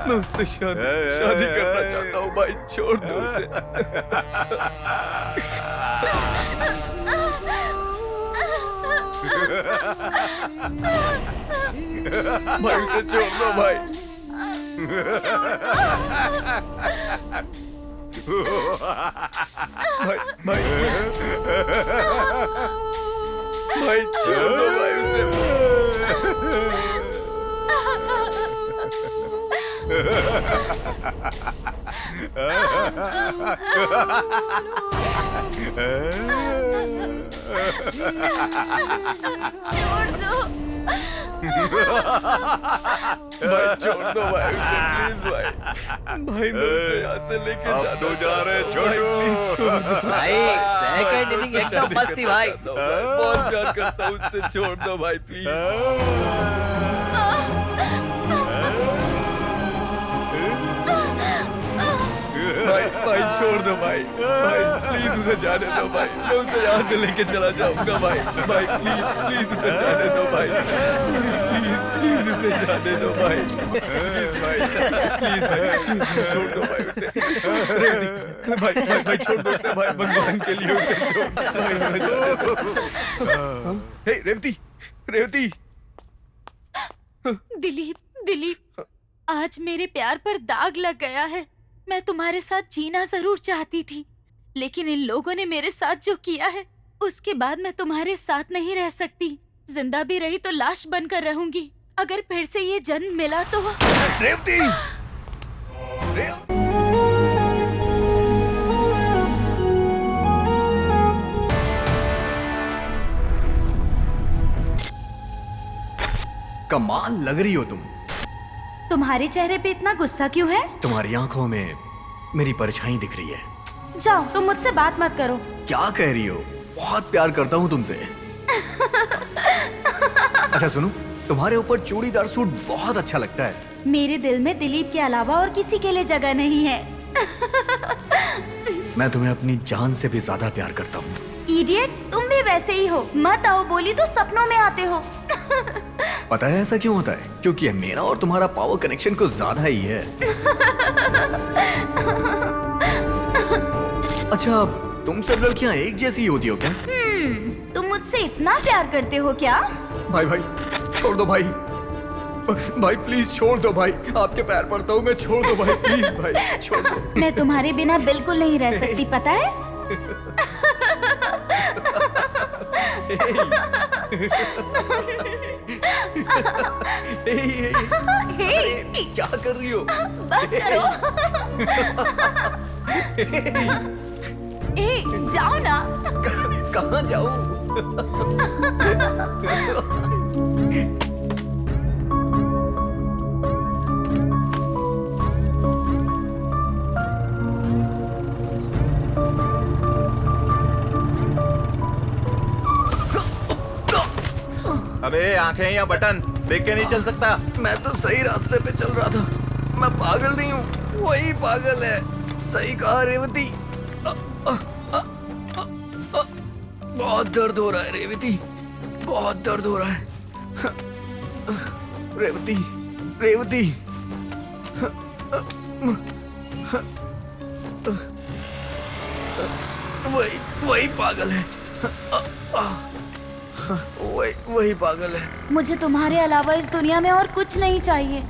मैं उससे शादी करना चाहता हूँ भाई, छोड़ दो उसे। भाई उसे छोड़ दो भाई। भाई भाई भाई छोड़ दो भाई उसे। छोड़ दो। भाई छोड़ दो भाई उसे, प्लीज भाई। भाई मैं उसे यहाँ से लेके जाता तो जा रहे भाई, छोटू। प्लीज छोड़ दो। भाई सेकंड इनिंग एकदम मस्त थी भाई। बहुत प्यार करता हूँ उससे, छोड़ दो भाई प्लीज। भाई भाई छोड़ दो भाई, भाई प्लीज उसे जाने दो भाई। मैं उसे यहाँ से लेके चला जाऊंगा भाई। भाई प्लीज प्लीज उसे जाने दो भाई। प्लीज प्लीज उसे जाने दो भाई। प्लीज भाई, प्लीज भाई, प्लीज छोड़ दो भाई उसे। रेवती, भाई भाई भाई छोड़ दो उसे भाई, भगवान के लिए उसे छोड़ दो भाई, उसे जाने दो। हे रेवती, रेवती। दिलीप, दिलीप, आज मेरे प्यार पर दाग लग गया है। मैं तुम्हारे साथ जीना जरूर चाहती थी, लेकिन इन लोगों ने मेरे साथ जो किया है, उसके बाद मैं तुम्हारे साथ नहीं रह सकती। जिंदा भी रही तो लाश बनकर रहूंगी। अगर फिर से ये जन्म मिला तो। रेवती, कमाल लग रही हो तुम। तुम्हारे चेहरे पे इतना गुस्सा क्यों है? तुम्हारी आंखों में मेरी परछाई दिख रही है। जाओ, तुम मुझसे बात मत करो। क्या कह रही हो? बहुत प्यार करता हूँ तुमसे। अच्छा सुनो, तुम्हारे ऊपर चूड़ीदार सूट बहुत अच्छा लगता है। मेरे दिल में दिलीप के अलावा और किसी के लिए जगह नहीं है। मैं तुम्हें अपनी जान से भी ज्यादा प्यार करता हूँ। इडियट, तुम भी वैसे ही हो। मत आओ बोली तो सपनों में आते हो। पता है ऐसा क्यों होता है? क्योंकि ये मेरा और तुम्हारा पावर कनेक्शन कुछ ज्यादा ही है। अच्छा, तुम सब लड़कियां एक जैसी होती हो क्या? तुम मुझसे इतना प्यार करते हो क्या? भाई भाई छोड़ दो भाई। भाई प्लीज छोड़ दो भाई, आपके पैर पड़ता हूँ मैं, छोड़ दो भाई प्लीज भाई, छोड़ दो। मैं तुम्हारे बिना बिल्कुल नहीं रह सकती, पता है? हे, क्या कर रही हो? बस करो। ए, जाओ ना। कहाँ जाऊँ? अबे आंखें या बटन देख के नहीं चल सकता। मैं तो सही रास्ते पे चल रहा था। मैं पागल नहीं हूँ, वही पागल है। सही कहा रेवती। बहुत दर्द हो रहा है रेवती, बहुत दर्द हो रहा है। रेवती, रेवती। वही पागल है। वही पागल है। मुझे तुम्हारे अलावा इस दुनिया में और कुछ नहीं चाहिए।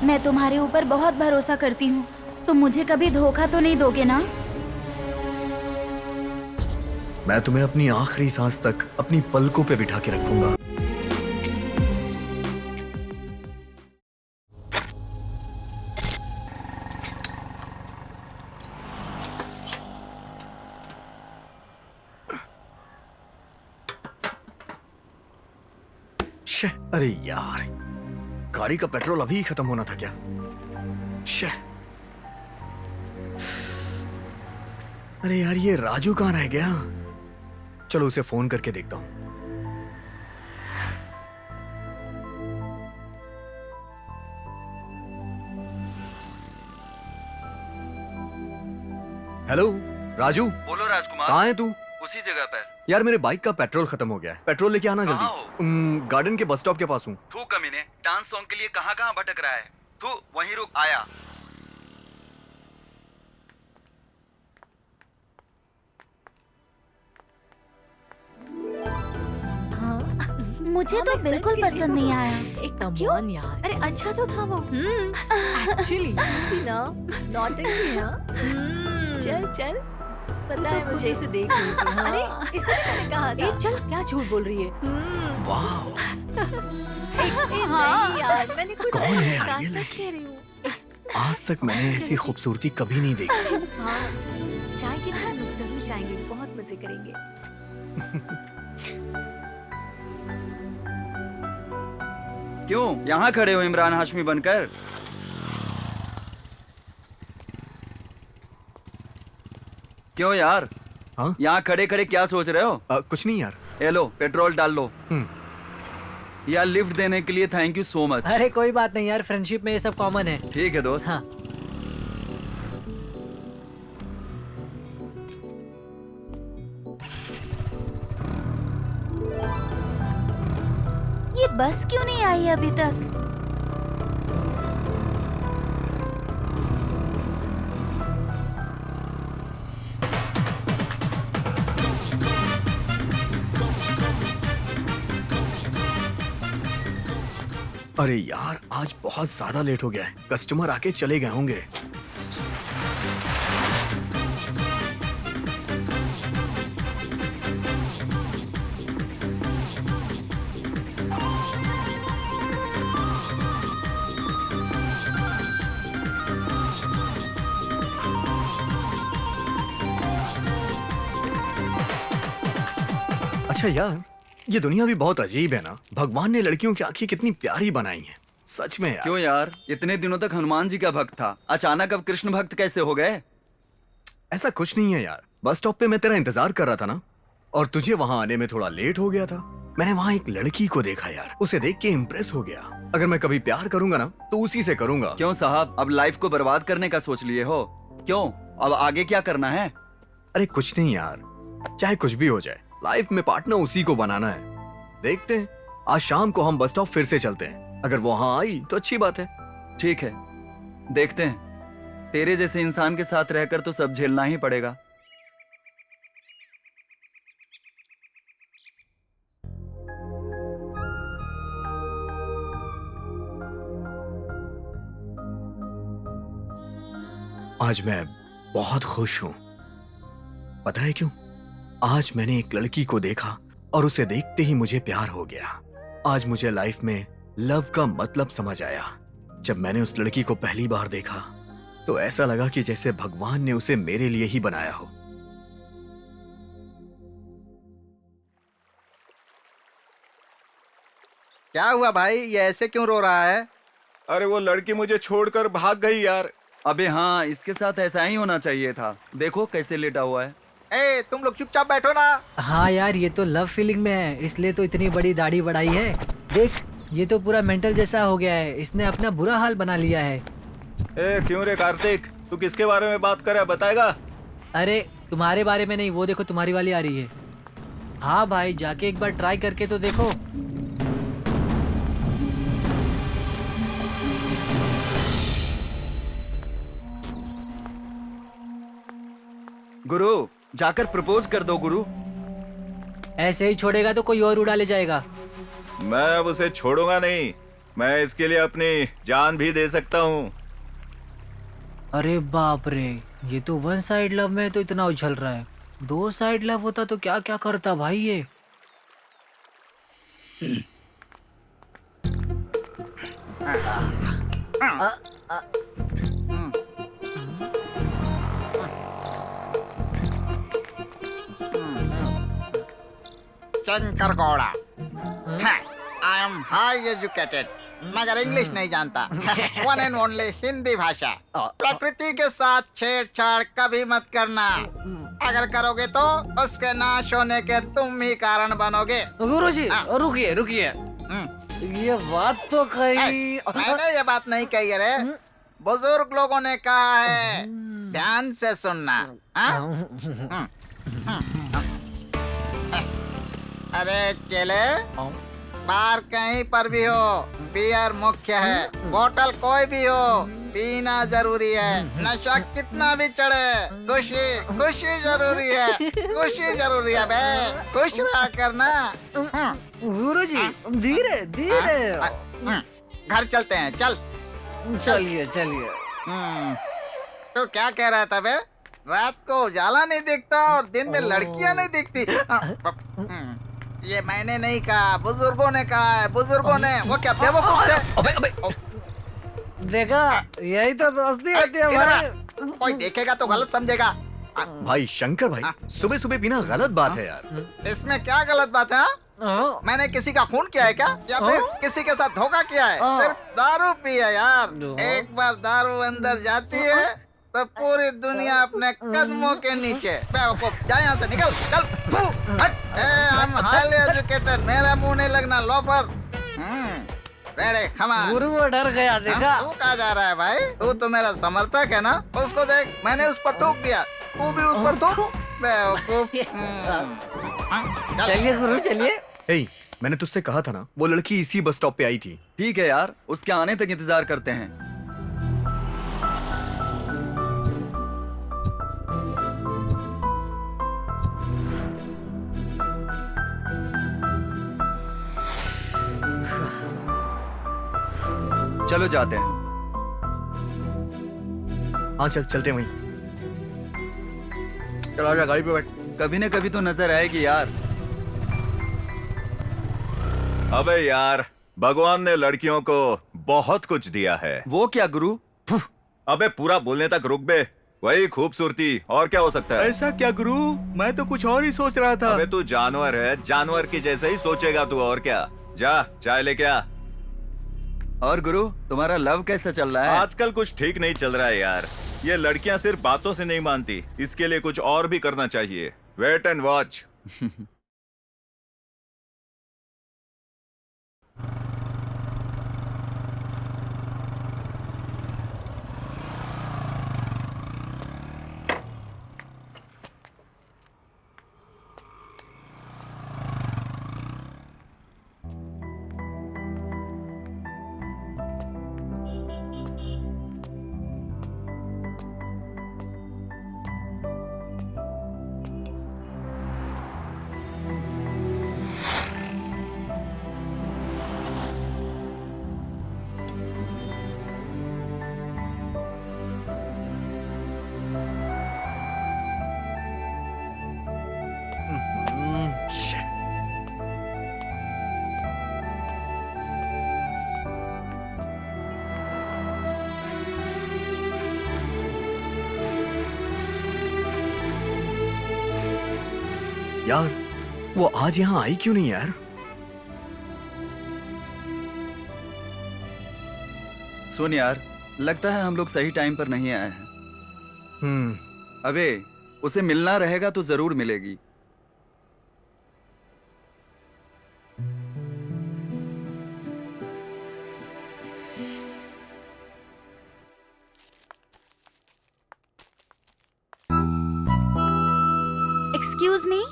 मैं तुम्हारे ऊपर बहुत भरोसा करती हूँ। तुम मुझे कभी धोखा तो नहीं दोगे ना? मैं तुम्हें अपनी आखिरी सांस तक अपनी पलकों पे बिठा के रखूंगा। अरे यार, गाड़ी का पेट्रोल अभी खत्म होना था क्या? अरे यार, ये राजू कहाँ रह गया? चलो उसे फोन करके देखता हूं। हेलो राजू। बोलो राजकुमार। कहाँ है तू? उसी जगह पर। यार मेरे बाइक का पेट्रोल खत्म हो गया है। पेट्रोल लेके आना जल्दी। गार्डन के बस स्टॉप के पास हूँ। तू कमीने डांस सॉन्ग के लिए कहाँ कहाँ भटक रहा है। तू वहीं रुक, आया। मुझे तो बिल्कुल पसंद नहीं आया। क्यों यार? अरे अच्छा तो था वो। एक्चुअली ना नौटंकी है। चल चल, पता है मुझे इसे देख रही थी। हाँ। अरे इसने मैंने कहा था। चल, क्या झूठ बोल रही है? वाह, नहीं यार, मैंने कुछ कौन नहीं है कहा, यार ये सच लड़की? कह रही हूँ। आज तक मैंने ऐसी खूबसूरती कभी नहीं देखी। हाँ, जाएंगे ना हम लोग, जरूर जाएंगे, बहुत मजे करेंगे। क्यों यहाँ खड़े हो इमरान हाशमी बनकर? क्यों यार? हाँ? यहाँ खड़े खड़े क्या सोच रहे हो? कुछ नहीं यार। ये लो, पेट्रोल डाल लो। यार लिफ्ट देने के लिए थैंक यू सो मच। अरे कोई बात नहीं यार, फ्रेंडशिप में ये सब कॉमन है। ठीक है दोस्त। हाँ। ये बस क्यों नहीं आई अभी तक? अरे यार आज बहुत ज्यादा लेट हो गया है। कस्टमर आके चले गए होंगे। अच्छा यार, ये दुनिया भी बहुत अजीब है ना। भगवान ने लड़कियों की आंखें कितनी प्यारी बनाई हैं। सच में यार। क्यों यार, इतने दिनों तक हनुमान जी का भक्त था, अचानक अब कृष्ण भक्त कैसे हो गए? ऐसा कुछ नहीं है यार। बस स्टॉप पे मैं तेरा इंतजार कर रहा था ना, और तुझे वहां आने में थोड़ा लेट हो गया था। मैंने वहां एक लड़की को देखा यार, उसे देख के इम्प्रेस हो गया। अगर मैं कभी प्यार करूंगा ना तो उसी से करूंगा। क्यों साहब, अब लाइफ को बर्बाद करने का सोच लिए हो? क्यों, अब आगे क्या करना है? अरे कुछ नहीं यार, चाहे कुछ भी हो जाए, लाइफ में पार्टनर उसी को बनाना है। देखते हैं, आज शाम को हम बस स्टॉप फिर से चलते हैं। अगर वहां आई तो अच्छी बात है। ठीक है, देखते हैं। तेरे जैसे इंसान के साथ रहकर तो सब झेलना ही पड़ेगा। आज मैं बहुत खुश हूं। पता है क्यों? आज मैंने एक लड़की को देखा और उसे देखते ही मुझे प्यार हो गया। आज मुझे लाइफ में लव का मतलब समझ आया। जब मैंने उस लड़की को पहली बार देखा तो ऐसा लगा कि जैसे भगवान ने उसे मेरे लिए ही बनाया हो। क्या हुआ भाई, ये ऐसे क्यों रो रहा है? अरे वो लड़की मुझे छोड़कर भाग गई यार। अबे हाँ, इसके साथ ऐसा ही होना चाहिए था। देखो कैसे लेटा हुआ है। ए, तुम लोग चुपचाप बैठो ना। हाँ यार, ये तो लव फीलिंग में है, इसलिए तो इतनी बड़ी दाढ़ी बढ़ाई है। देख, ये तो पूरा मेंटल जैसा हो गया है। इसने अपना बुरा हाल बना लिया है। ए क्यों रे कार्तिक, तू किसके बारे में बात कर रहा है, बताएगा? अरे तुम्हारे बारे में नहीं, वो देखो तुम्हारी वाली आ रही है। हाँ भाई, जाके एक बार ट्राई करके तो देखो। गुरु, जाकर प्रपोज कर दो गुरु। ऐसे ही छोड़ेगा तो कोई और उड़ा ले जाएगा। मैं अब उसे छोड़ूंगा नहीं। मैं इसके लिए अपनी जान भी दे सकता हूँ। अरे बाप रे, ये तो वन साइड लव में तो इतना उछल रहा है। दो साइड लव होता तो क्या क्या करता भाई ये। Shankar Gowda. I am high educated, मगर इंग्लिश नहीं जानता। वन एंड ओनली हिंदी भाषा। प्रकृति के साथ छेड़छाड़ कभी मत करना। अगर करोगे तो उसके नाश होने के तुम ही कारण बनोगे। गुरुजी, रुकिए रुकिए, ये बात तो कही। मैंने ये बात नहीं कही है रे, बुजुर्ग लोगों ने कहा है, ध्यान से सुनना। हाँ? अरे चले बार कहीं पर भी हो, बियर मुख्य है। बोतल कोई भी हो, पीना जरूरी है। नशा कितना भी चढ़े, खुशी खुशी जरूरी है। खुशी जरूरी है बे, खुश रहा करना। गुरुजी धीरे धीरे। घर चलते हैं, चल। चलिए चलिए। तो क्या कह रहा था बे? रात को उजाला नहीं दिखता और दिन में लड़कियां नहीं दिखती। ये मैंने नहीं कहा, बुजुर्गों ने कहा है, बुजुर्गों ने। वो क्या बेवकूफ थे? देखा, यही तो दोस्ती होती है इधर आ। भाई। कोई देखेगा तो गलत समझेगा। भाई शंकर भाई, सुबह सुबह पीना गलत बात है यार। इसमें क्या गलत बात है? हाँ? मैंने किसी का खून किया है क्या, या फिर किसी के साथ धोखा किया है? सिर्फ दारू पी है यार। एक बार दारू अंदर जाती है तो पूरी दुनिया अपने कदमों के नीचे। बेवकूफ, जा यहाँ से, निकल, चल, फू, हट। I'm highly educated, मेरा मुंह नहीं लगना, लोफर। Ready, come on। गुरु वो डर गया, देखा। तू कहाँ जा रहा है भाई? तू तो मेरा समर्थक है ना? उसको देख, मैंने उस पर थूक दिया, तू भी उस पर थूक। बेवकूफ। चलिए गुरु चलिए। हे, मैंने तुझसे कहा था ना, वो लड़की इसी बस स्टॉप पे आई थी। ठीक है यार, उसके आने तक इंतजार करते हैं। चलो जाते हैं। हाँ चल, चलते हैं वहीं। चल आजा, गाड़ी पे बैठ। कभी न कभी तो नजर आएगी यार। अबे यार, भगवान ने लड़कियों को बहुत कुछ दिया है। वो क्या गुरु? अबे पूरा बोलने तक रुक बे। वही खूबसूरती, और क्या हो सकता है? ऐसा क्या गुरु, मैं तो कुछ और ही सोच रहा था। अबे तू जानवर है, जानवर की जैसे ही सोचेगा तू, और क्या। जा चाय लेके आ। और गुरु, तुम्हारा लव कैसा चल रहा है? आजकल कुछ ठीक नहीं चल रहा है यार। ये लड़कियां सिर्फ बातों से नहीं मानती, इसके लिए कुछ और भी करना चाहिए। Wait and watch. यार, वो आज यहाँ आई क्यों नहीं यार? सुन यार, लगता है हम लोग सही टाइम पर नहीं आए हैं। अबे, उसे मिलना रहेगा तो जरूर मिलेगी। एक्सक्यूज मी,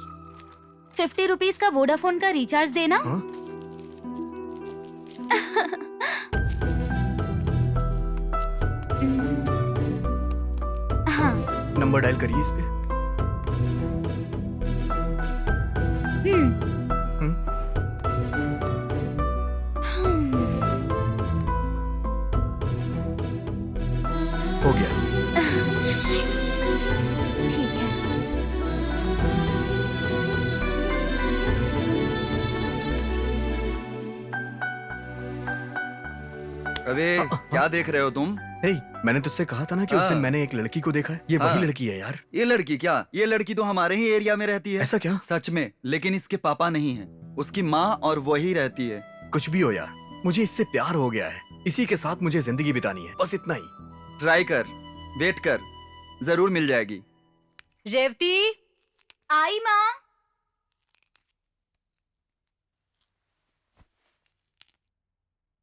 50 रुपीज का वोडाफोन का रिचार्ज देना। हाँ? हाँ। नंबर डायल करिए इस पे। हो गया। ठीक है। अबे, क्या देख रहे हो तुम? हे, मैंने तुझसे कहा था ना कि उस दिन मैंने एक लड़की को देखा है। ये वही लड़की है यार। ये लड़की क्या? ये लड़की तो हमारे ही एरिया में रहती है। ऐसा क्या? सच में, लेकिन इसके पापा नहीं है, उसकी माँ और वही रहती है। कुछ भी हो यार, मुझे इससे प्यार हो गया है। इसी के साथ मुझे जिंदगी बितानी है, बस इतना ही। ट्राई कर, वेट कर, जरूर मिल जाएगी। रेवती, आई माँ।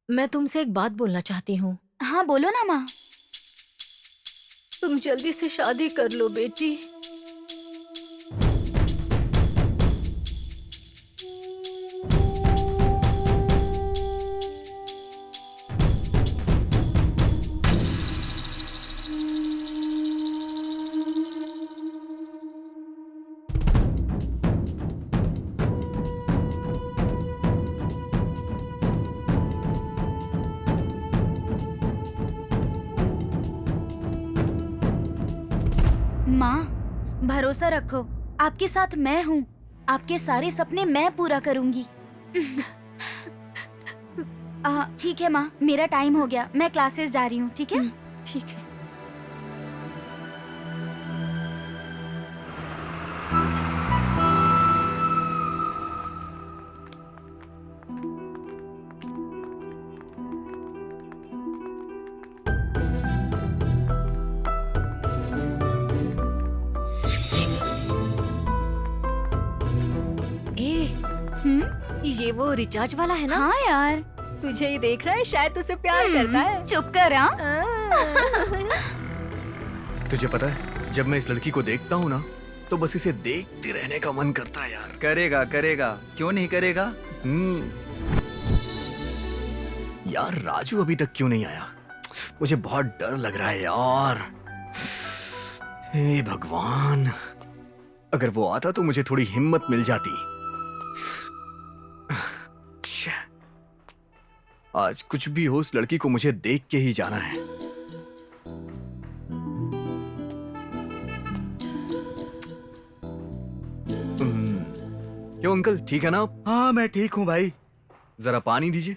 मैं तुमसे एक बात बोलना चाहती हूँ। हाँ बोलो ना माँ। तुम जल्दी से शादी कर लो बेटी। भरोसा रखो, आपके साथ मैं हूँ। आपके सारे सपने मैं पूरा करूँगी। ठीक है माँ, मेरा टाइम हो गया, मैं क्लासेस जा रही हूँ। ठीक है? ठीक है। ये वो रिचार्ज वाला है ना? हाँ यार। तुझे ये देख रहा है, शायद तुझसे प्यार करता है। चुप कर। तुझे पता है, जब मैं इस लड़की को देखता हूँ ना, तो बस इसे देखते रहने का मन करता है यार। करेगा करेगा, क्यों नहीं करेगा? यार राजू अभी तक क्यों नहीं आया? मुझे बहुत डर लग रहा है यार। हे भगवान, अगर वो आता तो मुझे थोड़ी हिम्मत मिल जाती। आज कुछ भी हो, उस लड़की को मुझे देख के ही जाना है। क्यों अंकल, ठीक है ना आप? हाँ मैं ठीक हूँ भाई। जरा पानी दीजिए।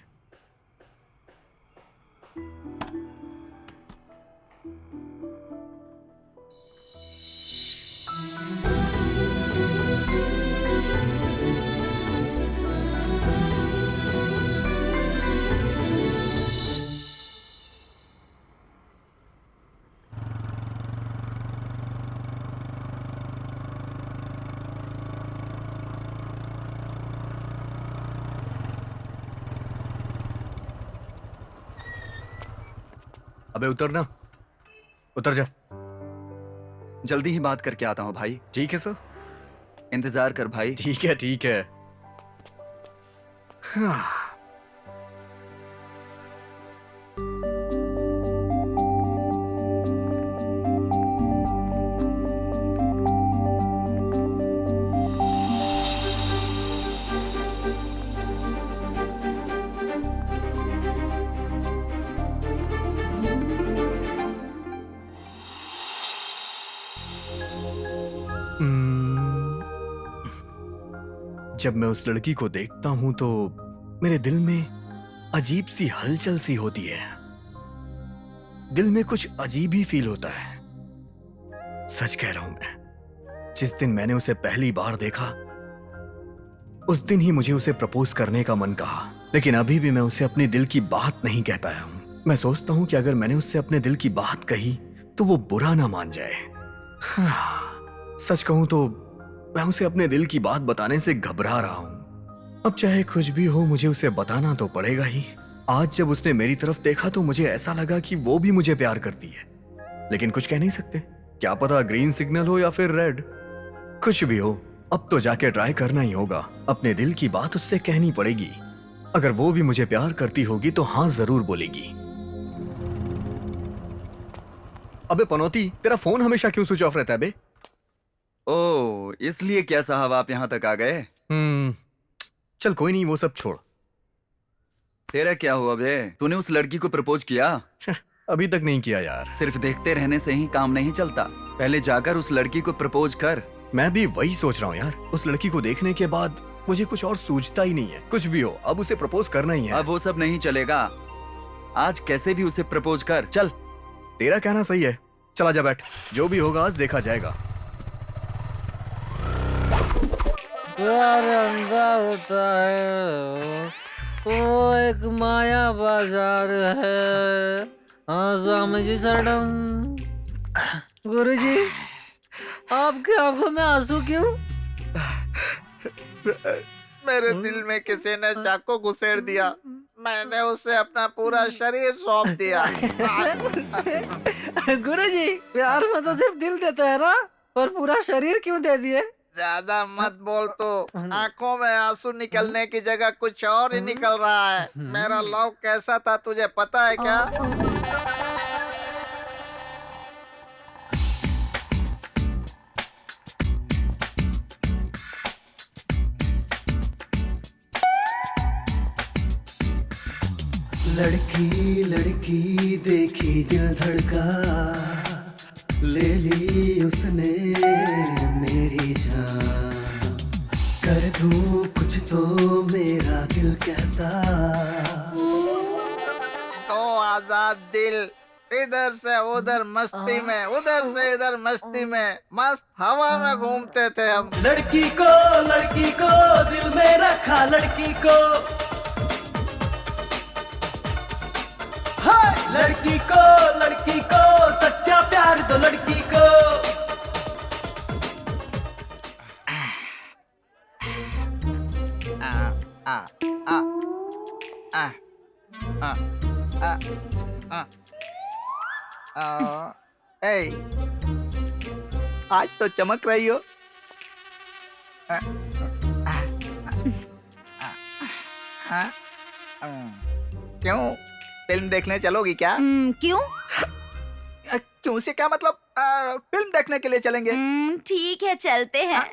अबे उतरना, उतर जा। जल्दी ही बात करके आता हूँ भाई। ठीक है सर। इंतजार कर भाई। ठीक है ठीक है। हाँ। जब मैं उस लड़की को देखता हूं तो मेरे दिल में अजीब सी हलचल सी होती है। दिल में कुछ अजीब ही फील होता है। सच कह रहा हूं मैं। जिस दिन मैंने उसे पहली बार देखा, उस दिन ही मुझे उसे प्रपोज करने का मन कहा, लेकिन अभी भी मैं उसे अपने दिल की बात नहीं कह पाया हूं। मैं सोचता हूं कि अगर मैंने उससे अपने दिल की बात कही तो वो बुरा ना मान जाए। सच कहूं तो मैं उसे अपने दिल की बात बताने से घबरा रहा हूं। अब चाहे कुछ भी हो, मुझे उसे बताना तो पड़ेगा ही। आज जब उसने मेरी तरफ देखा तो मुझे ऐसा लगा कि वो भी मुझे प्यार करती है, लेकिन कुछ कह नहीं सकते। क्या पता ग्रीन सिग्नल हो या फिर रेड। कुछ भी हो, अब तो जाके ट्राई करना ही होगा। अपने दिल की बात उससे कहनी पड़ेगी। अगर वो भी मुझे प्यार करती होगी तो हाँ जरूर बोलेगी। अबे पनौती, तेरा फोन हमेशा क्यों स्विच ऑफ रहता है बे? ओ, इसलिए क्या साहब आप यहाँ तक आ गए? चल कोई नहीं, वो सब छोड़। तेरा क्या हुआ बे? तूने उस लड़की को प्रपोज किया? अभी तक नहीं किया यार। सिर्फ देखते रहने से ही काम नहीं चलता, पहले जाकर उस लड़की को प्रपोज कर। मैं भी वही सोच रहा हूँ यार। उस लड़की को देखने के बाद मुझे कुछ और सूझता ही नहीं है। कुछ भी हो, अब उसे प्रपोज करना ही है। अब वो सब नहीं चलेगा, आज कैसे भी उसे प्रपोज कर। चल। तेरा कहना सही है, चला जा बैठ। जो भी होगा आज देखा जाएगा। प्यार अंधा होता है, वो एक माया बाजार है। हाँ स्वामी जी शरणम। गुरुजी, आपकी आंखों में आंसू क्यों? मेरे दिल में किसी ने चाकू घुसेड़ दिया। मैंने उसे अपना पूरा शरीर सौंप दिया। गुरुजी, प्यार में तो सिर्फ दिल देता है ना, पर पूरा शरीर क्यों दे दिए? ज्यादा मत बोल तो। आंखों में आंसू निकलने की जगह कुछ और ही निकल रहा है। मेरा लव कैसा था तुझे पता है क्या? लड़की लड़की देखी दिल धड़का, ले ली उसने मेरी जान, कर दूं कुछ तो मेरा दिल कहता। तो आजाद दिल, इधर से उधर मस्ती में, उधर से इधर मस्ती में, मस्त हवा में घूमते थे हम। लड़की को दिल में रखा, लड़की को, हाय लड़की को सच्चा प्यार दो लड़की को। ए, आज तो चमक रही हो। क्यों, फिल्म देखने चलोगी क्या? क्यों? क्यों से क्या मतलब? फिल्म देखने के लिए चलेंगे। ठीक है, चलते हैं।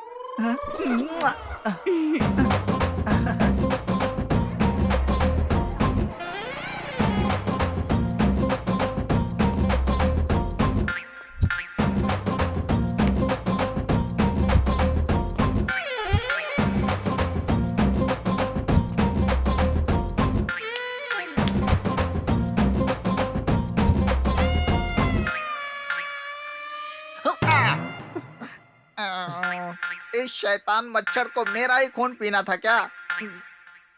इस शैतान मच्छर को मेरा ही खून पीना था क्या?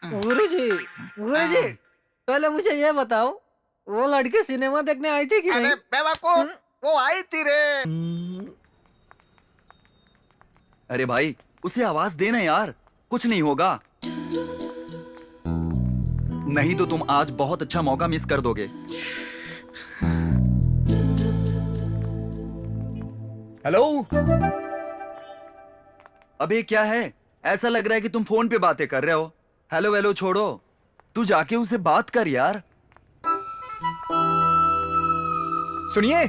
गुरुजी, पहले मुझे ये बताओ, वो लड़की सिनेमा देखने आई थी कि नहीं? अरे बेवकूफ, वो आई थी रे। अरे भाई, उसे आवाज देना यार, कुछ नहीं होगा। नहीं तो तुम आज बहुत अच्छा मौका मिस कर दोगे। हेलो। अबे क्या है, ऐसा लग रहा है कि तुम फोन पे बातें कर रहे हो। हेलो वेलो छोड़ो, तू जाके उसे बात कर यार। सुनिए।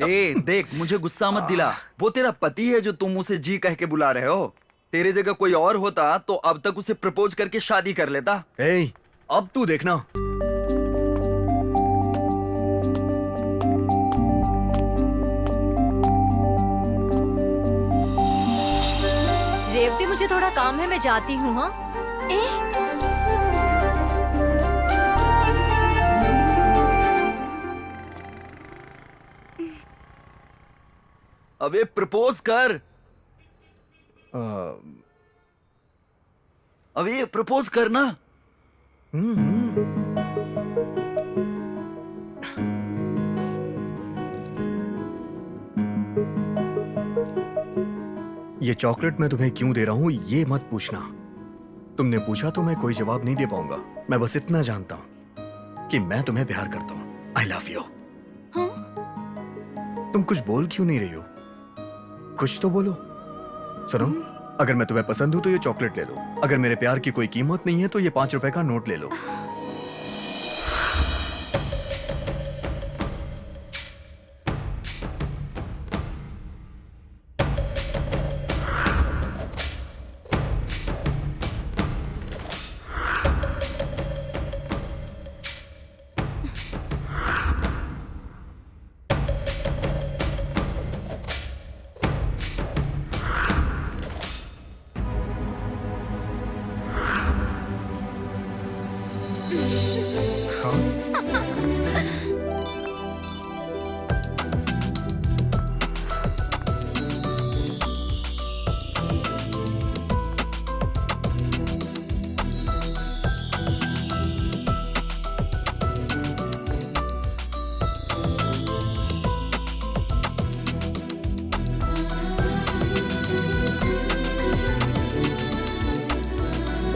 ए देख, मुझे गुस्सा मत दिला। वो तेरा पति है जो तुम उसे जी कह के बुला रहे हो। तेरे जगह कोई और होता तो अब तक उसे प्रपोज करके शादी कर लेता। ए, अब तू देखना। रेवती, मुझे थोड़ा काम है, मैं जाती हूँ। हाँ अबे प्रपोज कर। अबे प्रपोज करना। ये चॉकलेट मैं तुम्हें क्यों दे रहा हूं ये मत पूछना। तुमने पूछा तो मैं कोई जवाब नहीं दे पाऊंगा। मैं बस इतना जानता हूं कि मैं तुम्हें प्यार करता हूं। I love you. तुम कुछ बोल क्यों नहीं रही हो? कुछ तो बोलो। सुनो, अगर मैं तुम्हें पसंद हूं तो ये चॉकलेट ले लो। अगर मेरे प्यार की कोई कीमत नहीं है तो ये 5 रुपए का नोट ले लो।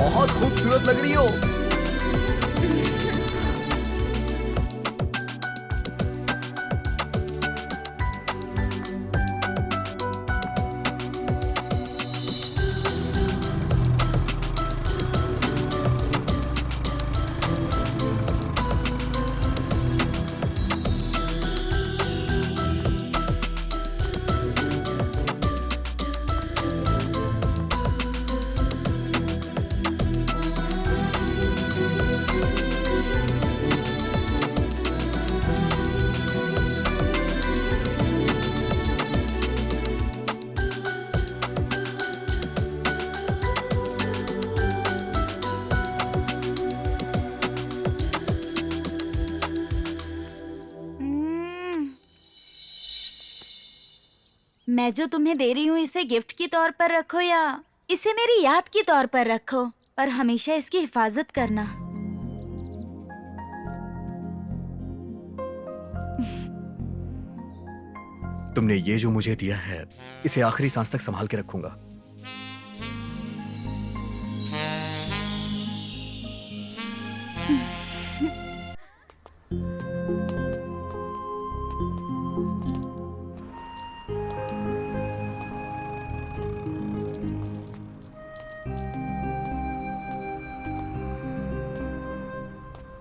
बहुत खूबसूरत लग रही हो। मैं जो तुम्हें दे रही हूँ इसे गिफ्ट के तौर पर रखो या इसे मेरी याद के तौर पर रखो, पर हमेशा इसकी हिफाजत करना। तुमने ये जो मुझे दिया है इसे आखिरी सांस तक संभाल के रखूंगा।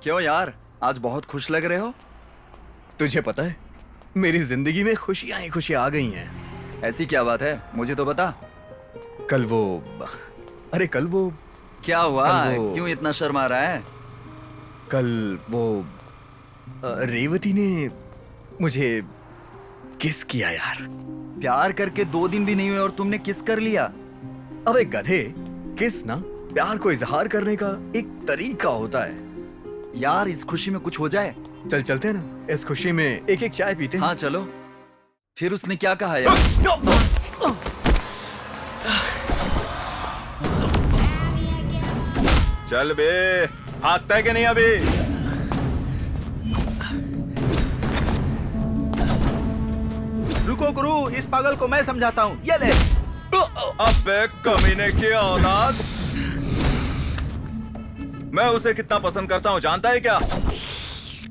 क्यों यार, आज बहुत खुश लग रहे हो? तुझे पता है मेरी जिंदगी में खुशियां ही खुशियां आ गई हैं। ऐसी क्या बात है, मुझे तो बता। कल वो क्या हुआ? कल वो- क्यों इतना शर्मा रहा है? कल वो रेवती ने मुझे किस किया यार। प्यार करके 2 दिन भी नहीं हुए और तुमने किस कर लिया? अबे गधे, किस ना प्यार को इजहार करने का एक तरीका होता है। यार इस खुशी में कुछ हो जाए। चल चलते हैं ना, इस खुशी में एक एक चाय पीते हैं। हाँ चलो। फिर उसने क्या कहा यार? चल बे, भागता है कि नहीं अभी? रुको गुरु, इस पागल को मैं समझाता हूँ। ये ले। अबे कमीने की औलाद, मैं उसे कितना पसंद करता हूँ जानता है क्या?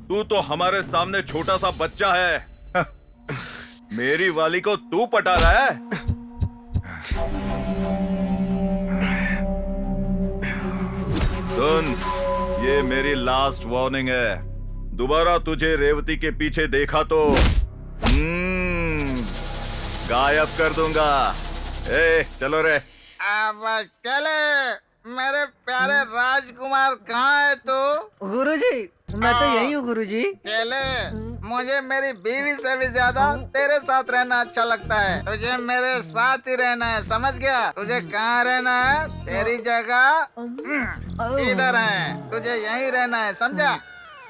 तू तो हमारे सामने छोटा सा बच्चा है। मेरी वाली को तू पटा रहा है? सुन, ये मेरी लास्ट वार्निंग है। दोबारा तुझे रेवती के पीछे देखा तो गायब कर दूंगा। ए, चलो रे। अब चले मेरे प्यारे राजकुमार, कहाँ है तू? गुरुजी, मैं तो यही हूँ गुरुजी। चले, मुझे मेरी बीवी से भी ज्यादा तेरे साथ रहना अच्छा लगता है। तुझे मेरे साथ ही रहना है, समझ गया? तुझे कहाँ रहना है? तेरी जगह इधर है, तुझे यहीं रहना है, समझा?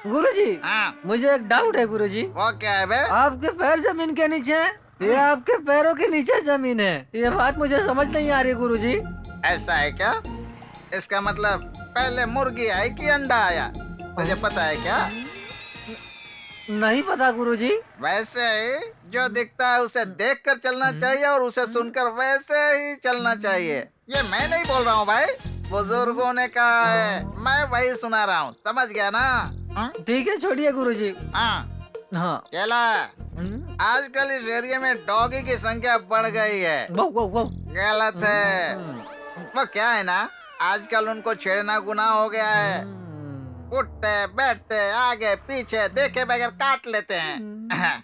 गुरुजी, हाँ। मुझे एक डाउट है गुरुजी। वो क्या है बे? आपके पैर जमीन के नीचे है, ये आपके पैरों के नीचे जमीन है। ये बात मुझे समझ नहीं आ रही गुरुजी। ऐसा है क्या? इसका मतलब पहले मुर्गी आई कि अंडा आया? तुझे पता है क्या? नहीं पता गुरुजी। वैसे ही जो दिखता है उसे देखकर चलना चाहिए और उसे सुनकर वैसे ही चलना चाहिए। ये मैं नहीं बोल रहा हूँ भाई, बुजुर्गों ने कहा है, मैं वही सुना रहा हूँ, समझ गया ना? ठीक है, छोड़िए गुरुजी। हाँ हाँ। चला। आजकल इस एरिया में डॉगी की संख्या बढ़ गई है। वो गलत है। वो क्या है ना, आजकल उनको छेड़ना गुनाह हो गया है। उठते बैठते आगे पीछे देखे बगैर काट लेते हैं। हाँ?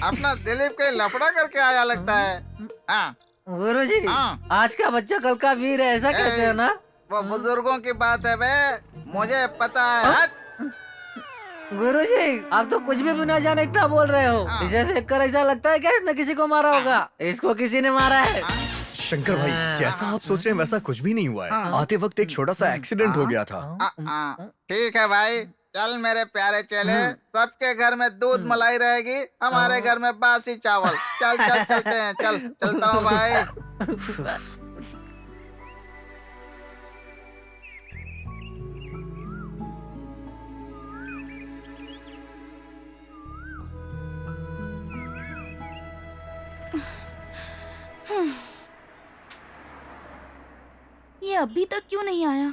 अपना दिलीप के लफड़ा करके आया लगता है। हाँ गुरुजी, आज का बच्चा कल का वीर है, ऐसा कहते हैं ना? वो बुजुर्गों की बात है बे, मुझे पता है। हट। गुरुजी, आप तो कुछ भी बिना जाने इतना बोल रहे हो। इसे देखकर ऐसा लगता है क्या इसने किसी को मारा होगा? इसको किसी ने मारा है। शंकर भाई, जैसा आप सोच रहे हैं वैसा कुछ भी नहीं हुआ है। आते वक्त एक छोटा सा एक्सीडेंट हो गया था। ठीक है भाई, चल मेरे प्यारे चले। सबके घर में दूध मलाई रहेगी, हमारे घर में बासी चावल। चल चल चलते हैं, चल चलता हूँ भाई। ये अभी तक क्यों नहीं आया?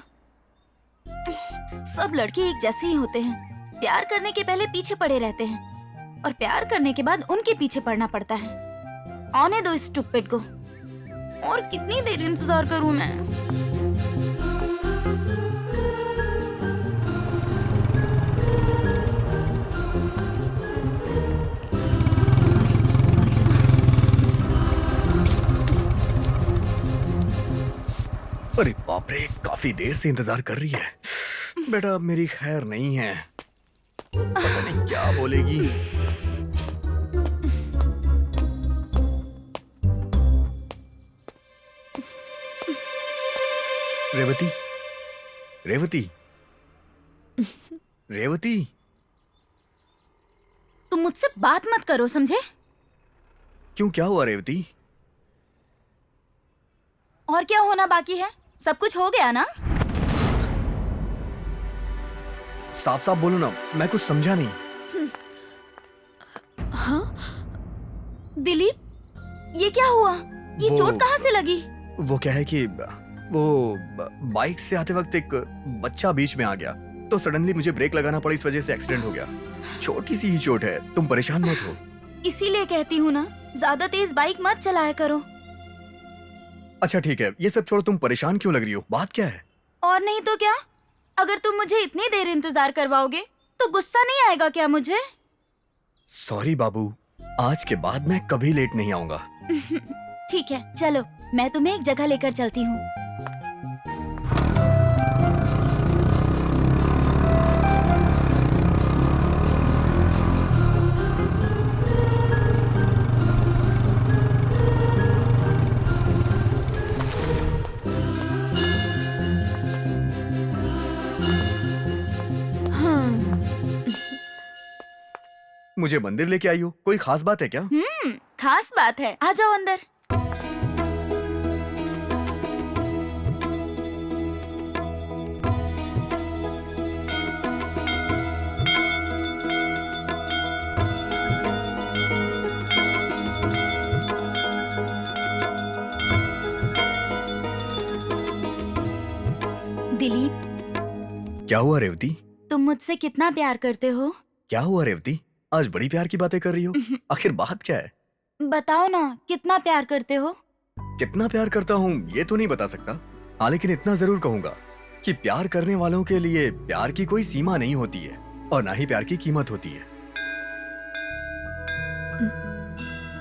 सब लड़के एक जैसे ही होते हैं, प्यार करने के पहले पीछे पड़े रहते हैं और प्यार करने के बाद उनके पीछे पड़ना पड़ता है। आने दो इस स्टूपिड को, और कितनी देर इंतजार करूं मैं? अरे बाप रे, काफी देर से इंतजार कर रही है। बेटा अब मेरी खैर नहीं है, पता नहीं क्या बोलेगी। रेवती, रेवती, रेवती। तुम मुझसे बात मत करो, समझे? क्यों, क्या हुआ रेवती? और क्या होना बाकी है? सब कुछ हो गया ना? साफ साफ बोलो ना, मैं कुछ समझा नहीं। दिलीप, ये क्या हुआ? ये वो- चोट कहाँ से लगी? वो क्या है कि वो बाइक से आते वक्त एक बच्चा बीच में आ गया, तो सडनली मुझे ब्रेक लगाना पड़ा, इस वजह से एक्सीडेंट हो गया। छोटी सी ही चोट है, तुम परेशान मत हो। इसीलिए कहती हूँ ना, ज्यादा तेज बाइक मत चलाया करो। अच्छा ठीक है, ये सब छोड़ो, तुम परेशान क्यों लग रही हो? बात क्या है? और नहीं तो क्या, अगर तुम मुझे इतनी देर इंतजार करवाओगे तो गुस्सा नहीं आएगा क्या मुझे? सॉरी बाबू, आज के बाद मैं कभी लेट नहीं आऊंगा। ठीक है, चलो मैं तुम्हें एक जगह लेकर चलती हूँ। मुझे मंदिर लेके आई हो, कोई खास बात है क्या? खास बात है, आ जाओ अंदर। दिलीप, क्या हुआ रेवती? तुम मुझसे कितना प्यार करते हो? क्या हुआ रेवती? आज बड़ी प्यार की बातें कर रही हो। आखिर बात क्या है? बताओ ना, कितना प्यार करते हो? कितना प्यार करता हूँ ये तो नहीं बता सकता, हाँ लेकिन इतना जरूर कहूंगा कि प्यार करने वालों के लिए प्यार की कोई सीमा नहीं होती है और ना ही प्यार की कीमत होती है।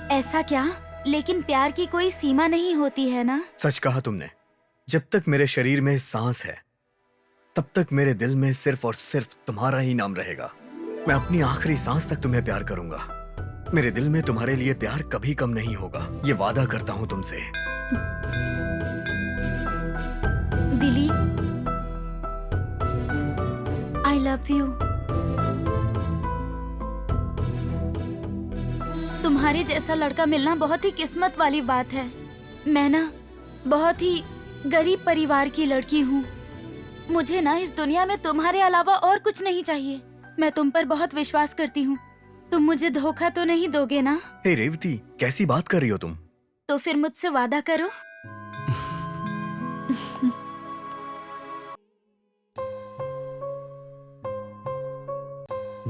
ऐसा क्या? लेकिन प्यार की कोई सीमा नहीं होती है ना? सच कहा तुमने। जब तक मेरे शरीर में सांस है तब तक मेरे दिल में सिर्फ और सिर्फ तुम्हारा ही नाम रहेगा। मैं अपनी आखिरी सांस तक तुम्हें प्यार करूंगा। मेरे दिल में तुम्हारे लिए प्यार कभी कम नहीं होगा, ये वादा करता हूं तुमसे। Dilip, I love you. तुम्हारे जैसा लड़का मिलना बहुत ही किस्मत वाली बात है। मैं ना बहुत ही गरीब परिवार की लड़की हूँ। मुझे ना इस दुनिया में तुम्हारे अलावा और कुछ नहीं चाहिए। मैं तुम पर बहुत विश्वास करती हूँ। तुम मुझे धोखा तो नहीं दोगे ना? हे रेवती, कैसी बात कर रही हो तुम? तो फिर मुझसे वादा करो।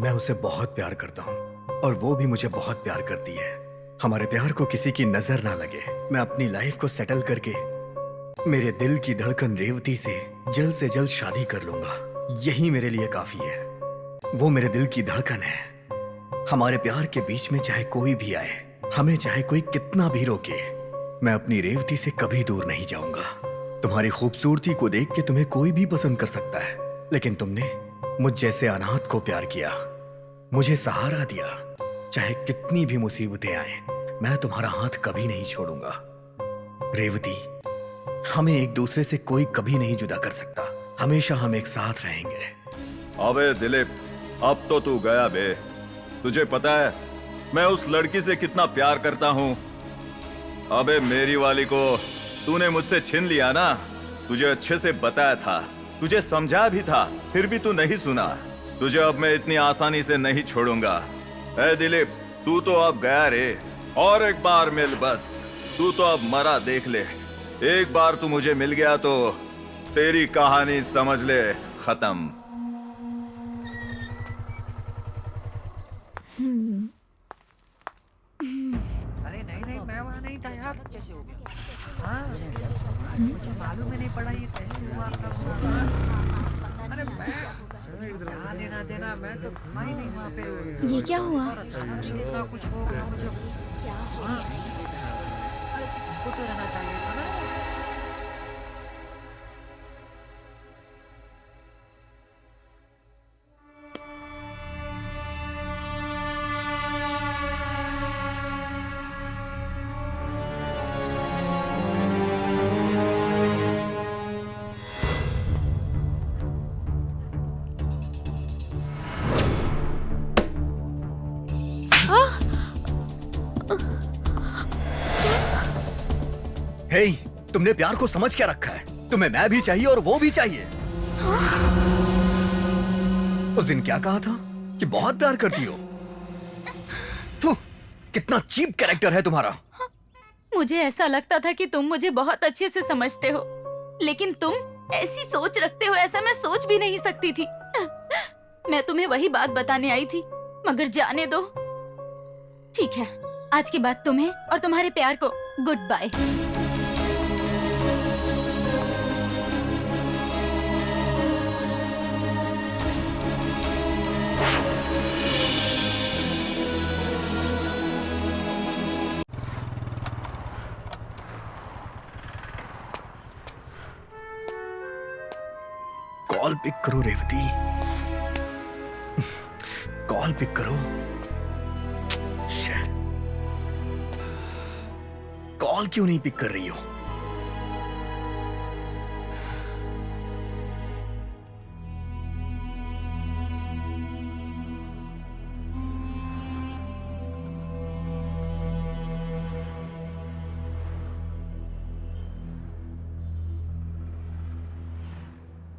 मैं उसे बहुत प्यार करता हूँ और वो भी मुझे बहुत प्यार करती है। हमारे प्यार को किसी की नजर ना लगे। मैं अपनी लाइफ को सेटल करके मेरे दिल की धड़कन रेवती से जल्द शादी कर लूंगा। यही मेरे लिए काफी है। वो मेरे दिल की धड़कन है। हमारे प्यार के बीच में चाहे कोई भी आए, हमें चाहे कोई कितना भी रोके, मैं अपनी रेवती से कभी दूर नहीं जाऊंगा। तुम्हारी खूबसूरती को देख के तुम्हें कोई भी पसंद कर सकता है, लेकिन तुमने मुझ जैसे अनाथ को प्यार किया, मुझे सहारा दिया। चाहे कितनी भी मुसीबतें आए, मैं तुम्हारा हाथ कभी नहीं छोड़ूंगा। रेवती, हमें एक दूसरे से कोई कभी नहीं जुदा कर सकता। हमेशा हम एक साथ रहेंगे। अबे दिलीप, अब तो तू गया बे। तुझे पता है मैं उस लड़की से कितना प्यार करता हूँ। अबे मेरी वाली को तूने मुझसे छीन लिया ना। तुझे अच्छे से बताया था, तुझे समझा भी था, फिर भी तू नहीं सुना। तुझे अब मैं इतनी आसानी से नहीं छोड़ूंगा। ए दिलीप, तू तो अब गया रे। और एक बार मिल बस। तू तो अब मरा देख ले। एक बार तू मुझे मिल गया तो तेरी कहानी समझ ले खत्म। अरे नहीं, मैं वहाँ नहीं था यार। कैसे हो गया? हाँ, मुझे मालूम ही नहीं पड़ा ये कैसे हुआ, कब हुआ। अरे मैं लेना देना, मैं तो घुमा ही नहीं वहाँ पे। ये क्या हुआ? अचानक से ऐसा कुछ हो गया मुझे। हाँ, अरे तुमको तो रहना चाहिए था ना। हे, तुमने प्यार को समझ क्या रखा है? तुम्हें मैं भी चाहिए और वो भी चाहिए। उस दिन क्या कहा था कि बहुत प्यार करती हो? थू, कितना चीप कैरेक्टर है तुम्हारा। मुझे ऐसा लगता था कि तुम मुझे बहुत अच्छे से समझते हो, लेकिन तुम ऐसी सोच रखते हो ऐसा मैं सोच भी नहीं सकती थी। मैं तुम्हें वही बात बताने आई थी, मगर जाने दो। ठीक है, आज के बाद तुम्हें और तुम्हारे प्यार को गुड बाय। कॉल पिक करो रेवती, कॉल पिक करो। कॉल क्यों नहीं पिक कर रही हो?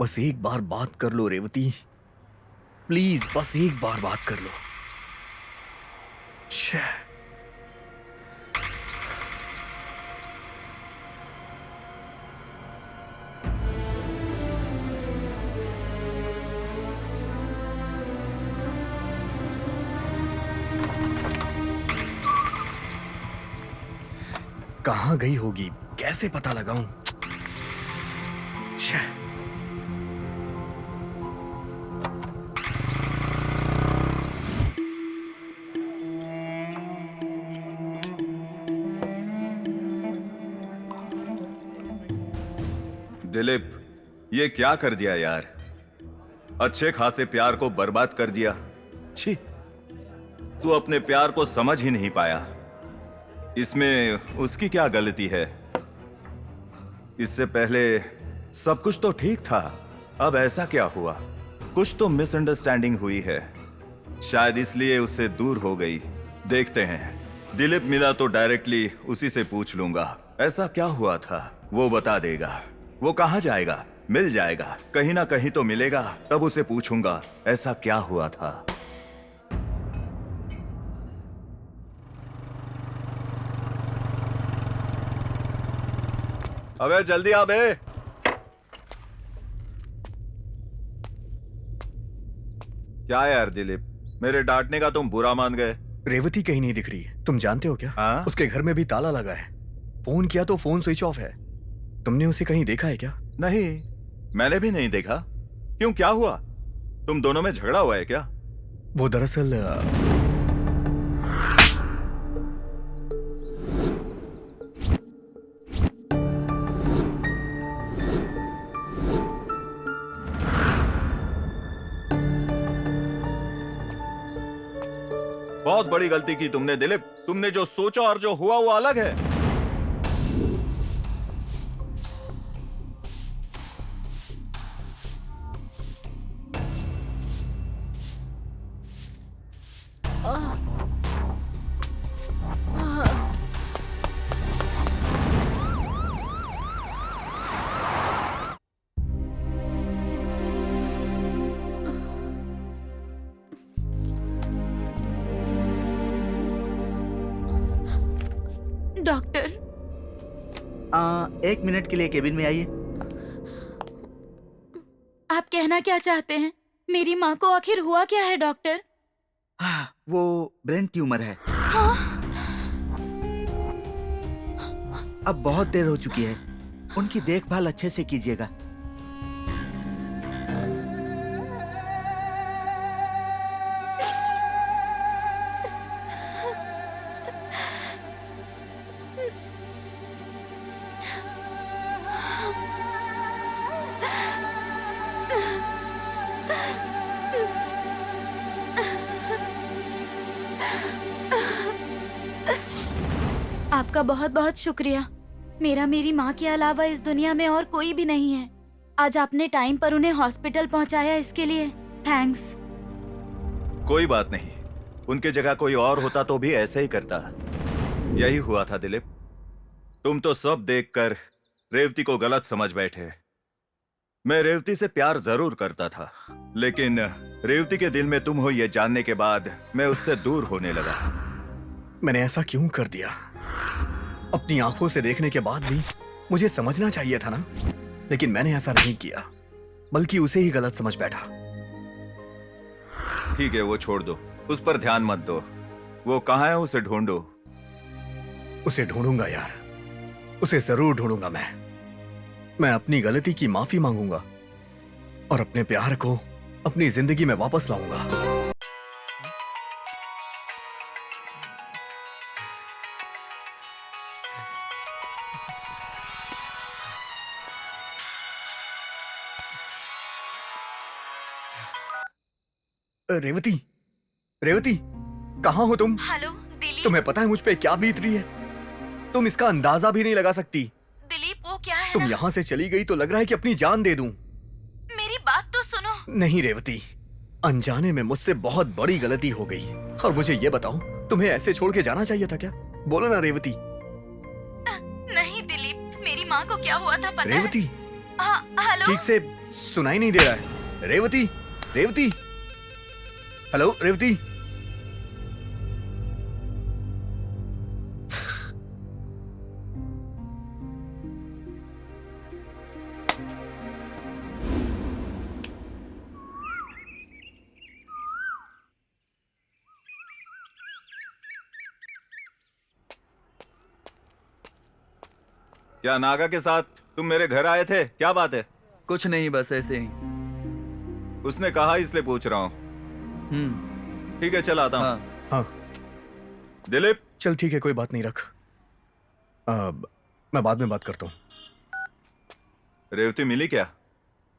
बस एक बार बात कर लो रेवती, प्लीज बस एक बार बात कर लो। कहाँ गई होगी, कैसे पता लगाऊं? दिलीप, ये क्या कर दिया यार? अच्छे खासे प्यार को बर्बाद कर दिया। छी, तू अपने प्यार को समझ ही नहीं पाया। इसमें उसकी क्या गलती है? इससे पहले सब कुछ तो ठीक था, अब ऐसा क्या हुआ? कुछ तो मिसअंडरस्टैंडिंग हुई है, शायद इसलिए उससे दूर हो गई। देखते हैं, दिलीप मिला तो डायरेक्टली उसी से पूछ लूंगा ऐसा क्या हुआ था। वो बता देगा। वो कहाँ जाएगा? मिल जाएगा, कहीं ना कहीं तो मिलेगा। तब उसे पूछूंगा ऐसा क्या हुआ था। अबे जल्दी आ बे। क्या यार दिलीप, मेरे डांटने का तुम बुरा मान गए? रेवती कहीं नहीं दिख रही है, तुम जानते हो क्या? हाँ? उसके घर में भी ताला लगा है। फोन किया तो फोन स्विच ऑफ है। तुमने उसे कहीं देखा है क्या? नहीं, मैंने भी नहीं देखा। क्यों, क्या हुआ? तुम दोनों में झगड़ा हुआ है क्या? वो दरअसल बहुत बड़ी गलती की तुमने दिलीप। तुमने जो सोचा और जो हुआ वो अलग है। डॉक्टर, 1 मिनट के लिए केबिन में आइए। आप कहना क्या चाहते हैं? मेरी माँ को आखिर हुआ क्या है डॉक्टर? वो ब्रेन ट्यूमर है। अब बहुत देर हो चुकी है, उनकी देखभाल अच्छे से कीजिएगा। आपका बहुत बहुत शुक्रिया। मेरा मेरी माँ के अलावा इस दुनिया में और कोई भी नहीं है। आज आपने टाइम पर उन्हें हॉस्पिटल पहुँचाया, इसके लिए थैंक्स। कोई बात नहीं, उनके जगह कोई और होता तो भी ऐसे ही करता। यही हुआ था दिलीप। तुम तो सब देखकर रेवती को गलत समझ बैठे। मैं रेवती से प्यार जरूर करता था, लेकिन रेवती के दिल में तुम हो ये जानने के बाद मैं उससे दूर होने लगा। मैंने ऐसा क्यों कर दिया? अपनी आंखों से देखने के बाद भी मुझे समझना चाहिए था ना, लेकिन मैंने ऐसा नहीं किया, बल्कि उसे ही गलत समझ बैठा। ठीक है, वो छोड़ दो, उस पर ध्यान मत दो। वो कहाँ है, उसे ढूंढो। उसे ढूंढूंगा यार, उसे जरूर ढूंढूंगा। मैं अपनी गलती की माफी मांगूंगा और अपने प्यार को अपनी जिंदगी में वापस लाऊंगा। रेवती, रेवती, कहाँ हो तुम? हेलो दिलीप। तुम्हें पता है मुझ पे क्या बीत रही है? तुम इसका अंदाजा भी नहीं लगा सकती। दिलीप वो क्या है तुम ना? यहाँ से चली गई तो लग रहा है कि अपनी जान दे दूं। मेरी बात तो सुनो। नहीं रेवती, अनजाने में मुझसे बहुत बड़ी गलती हो गई। और मुझे ये बताओ, तुम्हें ऐसे छोड़ के जाना चाहिए था क्या? बोलो ना रेवती। नहीं दिलीप, मेरी माँ को क्या हुआ था पता है? रेवती, हाँ, हेलो। ठीक से सुनाई नहीं दे रहा है। रेवती, रेवती, हेलो रेवती। क्या नागा के साथ तुम मेरे घर आए थे? क्या बात है? कुछ नहीं, बस ऐसे ही। उसने कहा इसलिए पूछ रहा हूँ। ठीक है, चल आता हूँ। हाँ। हाँ दिलीप, चल ठीक है, कोई बात नहीं, रख। मैं बाद में बात करता हूँ। रेवती मिली क्या?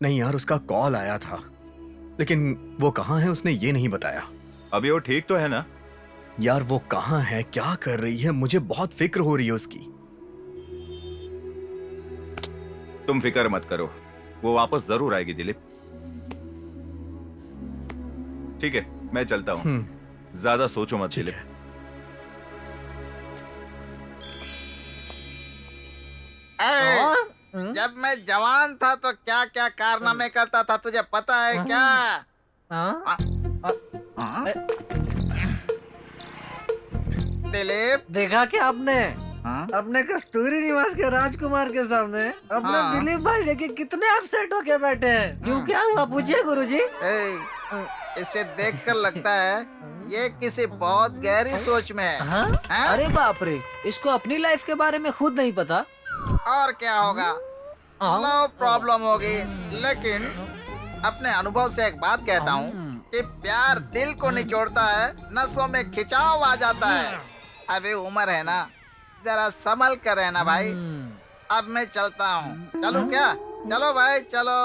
नहीं यार, उसका कॉल आया था, लेकिन वो कहाँ है उसने ये नहीं बताया। अभी वो ठीक तो है ना? यार वो कहाँ है, क्या कर रही है, मुझे बहुत फिक्र हो रही है उसकी। तुम फिक्र मत करो, वो वापस जरूर आएगी दिलीप। ठीक है, मैं चलता हूँ। ज्यादा सोचो मत दिलीप। जब मैं जवान था तो क्या क्या कारनामे करता था, तुझे पता है क्या? दिलीप, देखा क्या आपने? हाँ? अपने कस्तूरी निवास के राजकुमार के सामने अपने हाँ। दिलीप भाई देखे कितने अपसेट होके बैठे हैं। क्यों, क्या हुआ? पूछिए गुरुजी। इसे देखकर लगता है ये किसी बहुत गहरी सोच में है। हाँ? हाँ? अरे बाप रे, इसको अपनी लाइफ के बारे में खुद नहीं पता। और क्या होगा, नो प्रॉब्लम होगी। लेकिन अपने अनुभव से एक बात कहता हूँ कि प्यार दिल को निचोड़ता है, नसों में खिंचाव आ जाता है। अभी उम्र है ना, जरा संभल कर रहना भाई। अब मैं चलता हूँ। चलूं क्या? चलो भाई, चलो।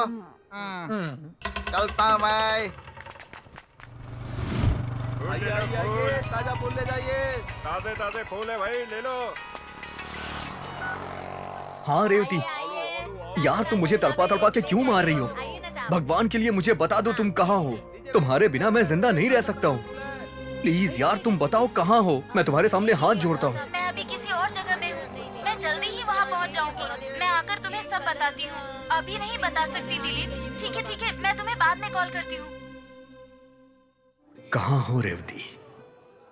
चलता हूँ भाई। आइए, ताजा फूल ले जाइए। ताजे ताजे फूल है भाई, ले लो। हाँ रेवती, यार तुम मुझे तड़पा तड़पा के क्यों मार रही हो? भगवान के लिए मुझे बता दो तुम कहाँ हो। तुम्हारे बिना मैं जिंदा नहीं रह सकता हूँ। प्लीज यार तुम बताओ कहाँ हो, मैं तुम्हारे सामने हाथ जोड़ता हूँ। मैं अभी किसी और जगह में हूँ। मैं जल्दी ही वहाँ पहुँच जाऊंगी। मैं आकर तुम्हें सब बताती हूँ। अभी नहीं बता सकती दिलीप। ठीक है, मैं तुम्हें बाद में कॉल करती हूँ। कहाँ हो रेवती,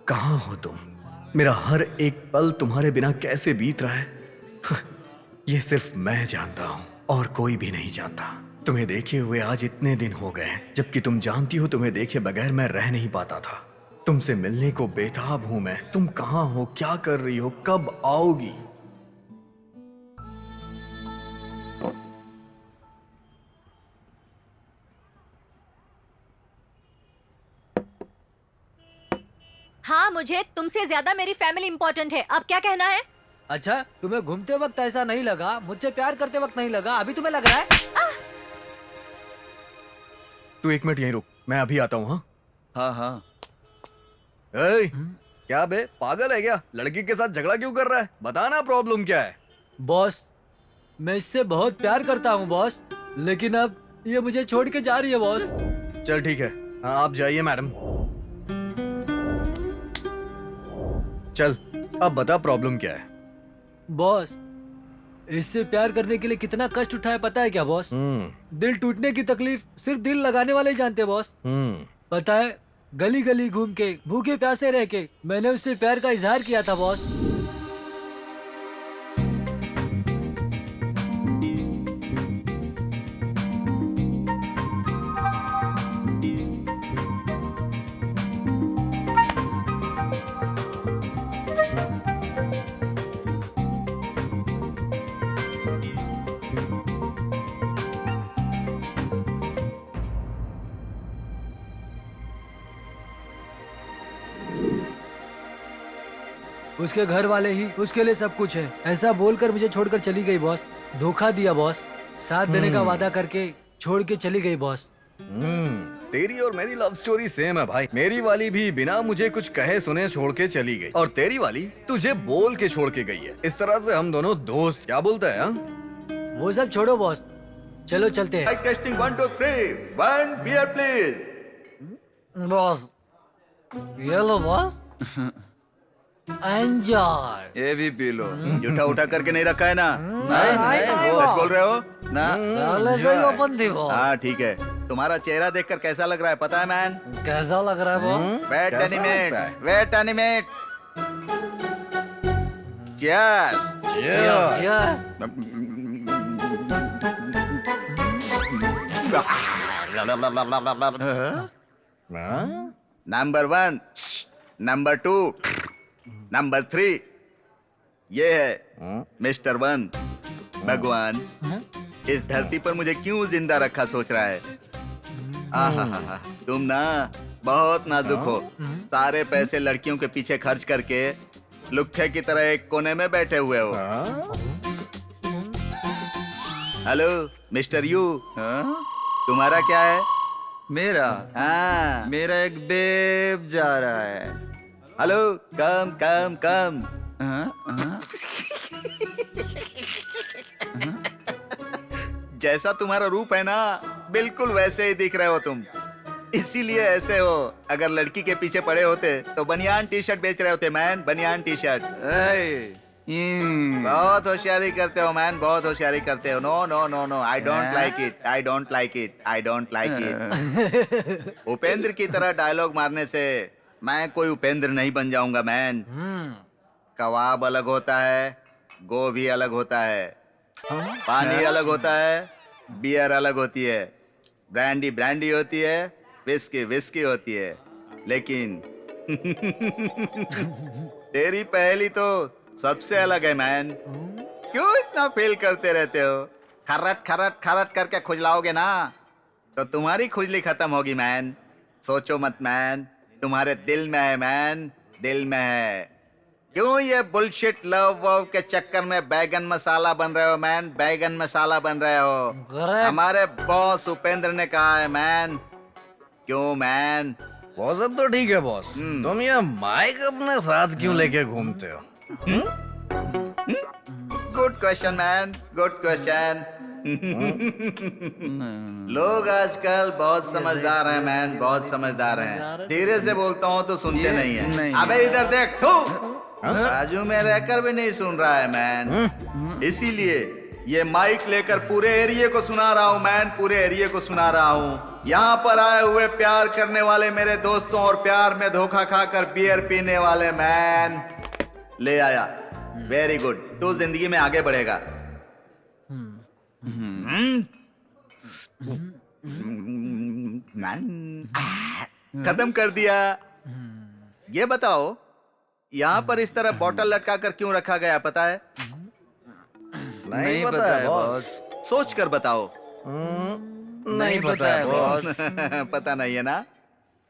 कहाँ हो तुम? मेरा हर एक पल तुम्हारे बिना कैसे बीत रहा है ये सिर्फ मैं जानता हूँ और कोई भी नहीं जानता। तुम्हें देखे हुए आज इतने दिन हो गए, जबकि तुम जानती हो तुम्हें देखे बगैर मैं रह नहीं पाता था। तुमसे मिलने को बेताब हूं मैं। तुम कहाँ हो, क्या कर रही हो, कब आओगी? हाँ, मुझे तुमसे ज्यादा मेरी फैमिली इम्पोर्टेंट है। अब क्या कहना है? अच्छा, तुम्हें घूमते वक्त ऐसा नहीं लगा, मुझसे प्यार करते वक्त नहीं लगा, अभी तुम्हें लग रहा है? तू 1 मिनट यहीं रुक, मैं अभी आता हूँ। हाँ हाँ। क्या बे, पागल है क्या? लड़की के साथ झगड़ा क्यों कर रहा है? बताना प्रॉब्लम क्या है? बॉस, मैं इससे बहुत प्यार करता हूँ बॉस, लेकिन अब ये मुझे छोड़ के जा रही है बॉस। चल ठीक है, हाँ, आप जाइए मैडम। चल अब बता प्रॉब्लम क्या है? बॉस, इससे प्यार करने के लिए कितना कष्ट उठाया पता है क्या बॉस? दिल टूटने की तकलीफ सिर्फ दिल लगाने वाले ही जानते हैं बॉस। पता है, गली गली घूम के भूखे प्यासे रह के मैंने उससे प्यार का इजहार किया था बॉस। उसके घर वाले ही उसके लिए सब कुछ है, ऐसा बोलकर मुझे छोड़कर चली गई बॉस। धोखा दिया बॉस, साथ देने का वादा करके छोड़ के चली गई बॉस। तेरी और मेरी लव स्टोरी सेम है भाई। मेरी वाली भी बिना मुझे कुछ कहे सुने छोड़ के चली गई, और तेरी वाली तुझे बोल के छोड़ के गई है। इस तरह से हम दोनों दोस्त, क्या बोलता है? वो सब छोड़ो बॉस, चलो चलते हैं। Testing 1 2 3 1 beer please. बॉस ये लो बॉस, एंजॉय। ये भी पी लो। जूठा उठा करके नहीं रखा है ना? नहीं, सच बोल रहे हो ना? पहले से ही ओपन थी बॉस। हाँ ठीक है। तुम्हारा चेहरा देखकर कैसा लग रहा है पता है मैन? कैसा लग रहा है बॉस? वेट कैसा एनिमेट, लगता है? Wait animate. Number 1, number 2, number 3, ये है मिस्टर 1। भगवान इस धरती पर मुझे क्यों जिंदा रखा सोच रहा है? आहा, तुम ना बहुत नाजुक हो। सारे पैसे लड़कियों के पीछे खर्च करके लुक्खे की तरह एक कोने में बैठे हुए हो। हेलो मिस्टर यू, तुम्हारा क्या है? मेरा हाँ मेरा एक बेब जा रहा है। हेलो, कम कम कम। जैसा तुम्हारा रूप है ना, बिल्कुल वैसे ही दिख रहे हो तुम, इसीलिए ऐसे हो। अगर लड़की के पीछे पड़े होते तो बनियान टी शर्ट बेच रहे होते मैन, बनियान टी शर्ट। बहुत होशियारी करते हो मैन, बहुत होशियारी करते हो। No no no no, I don't like it, I don't like it, I don't like it. Upendra की तरह डायलॉग मारने से मैं कोई उपेंद्र नहीं बन जाऊंगा मैन। कबाब अलग होता है, गोभी अलग होता है, पानी अलग होता है, बियर अलग होती है, ब्रांडी ब्रांडी होती है, विस्की विस्की होती है, लेकिन तेरी पहेली तो सबसे अलग है मैन। क्यों इतना फेल करते रहते हो? खरट खरट खरट करके खुजलाओगे ना तो तुम्हारी खुजली खत्म होगी मैन। सोचो मत मैन, तुम्हारे दिल में है मैन, दिल में है। क्यों ये बुलशिट लव वव के चक्कर में बैगन मसाला बन रहे हो मैन, बैगन मसाला बन रहे हो? हमारे बॉस उपेंद्र ने कहा है मैन। क्यों मैन? वो सब तो ठीक है बॉस, तुम ये माइक अपने साथ क्यों लेके घूमते हो? Good question man, good question. लोग आजकल बहुत समझदार हैं मैन, बहुत समझदार हैं। धीरे से बोलता हूँ तो सुनते नहीं है। अबे इधर देख, थू बाजू में रहकर भी नहीं सुन रहा है मैन। इसीलिए ये माइक लेकर पूरे एरिया को सुना रहा हूँ मैन, पूरे एरिया को सुना रहा हूँ। यहाँ पर आए हुए प्यार करने वाले मेरे दोस्तों और प्यार में धोखा खाकर बियर पीने वाले मैन, ले आया। वेरी गुड, तू जिंदगी में आगे बढ़ेगा। खत्म कर दिया। ये बताओ, यहाँ पर इस तरह बोतल लटका कर क्यों रखा गया पता है? नहीं पता है बॉस। सोच कर बताओ। नहीं पता है बॉस। पता नहीं है ना?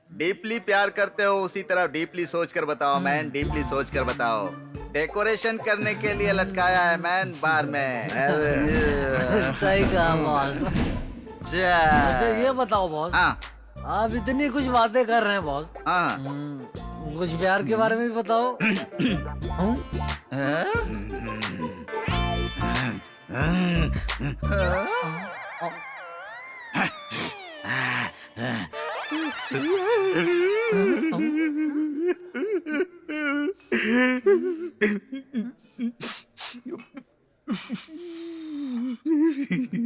डीपली प्यार करते हो उसी तरह डीपली सोच कर बताओ मैन, डीपली सोच कर बताओ। डेकोरेशन करने के लिए लटकाया है मैन बार में। सही कहा बॉस। अच्छा ये बताओ बॉस, हाँ आप इतनी कुछ बातें कर रहे हैं बॉस, हाँ कुछ प्यार के बारे में भी बताओ।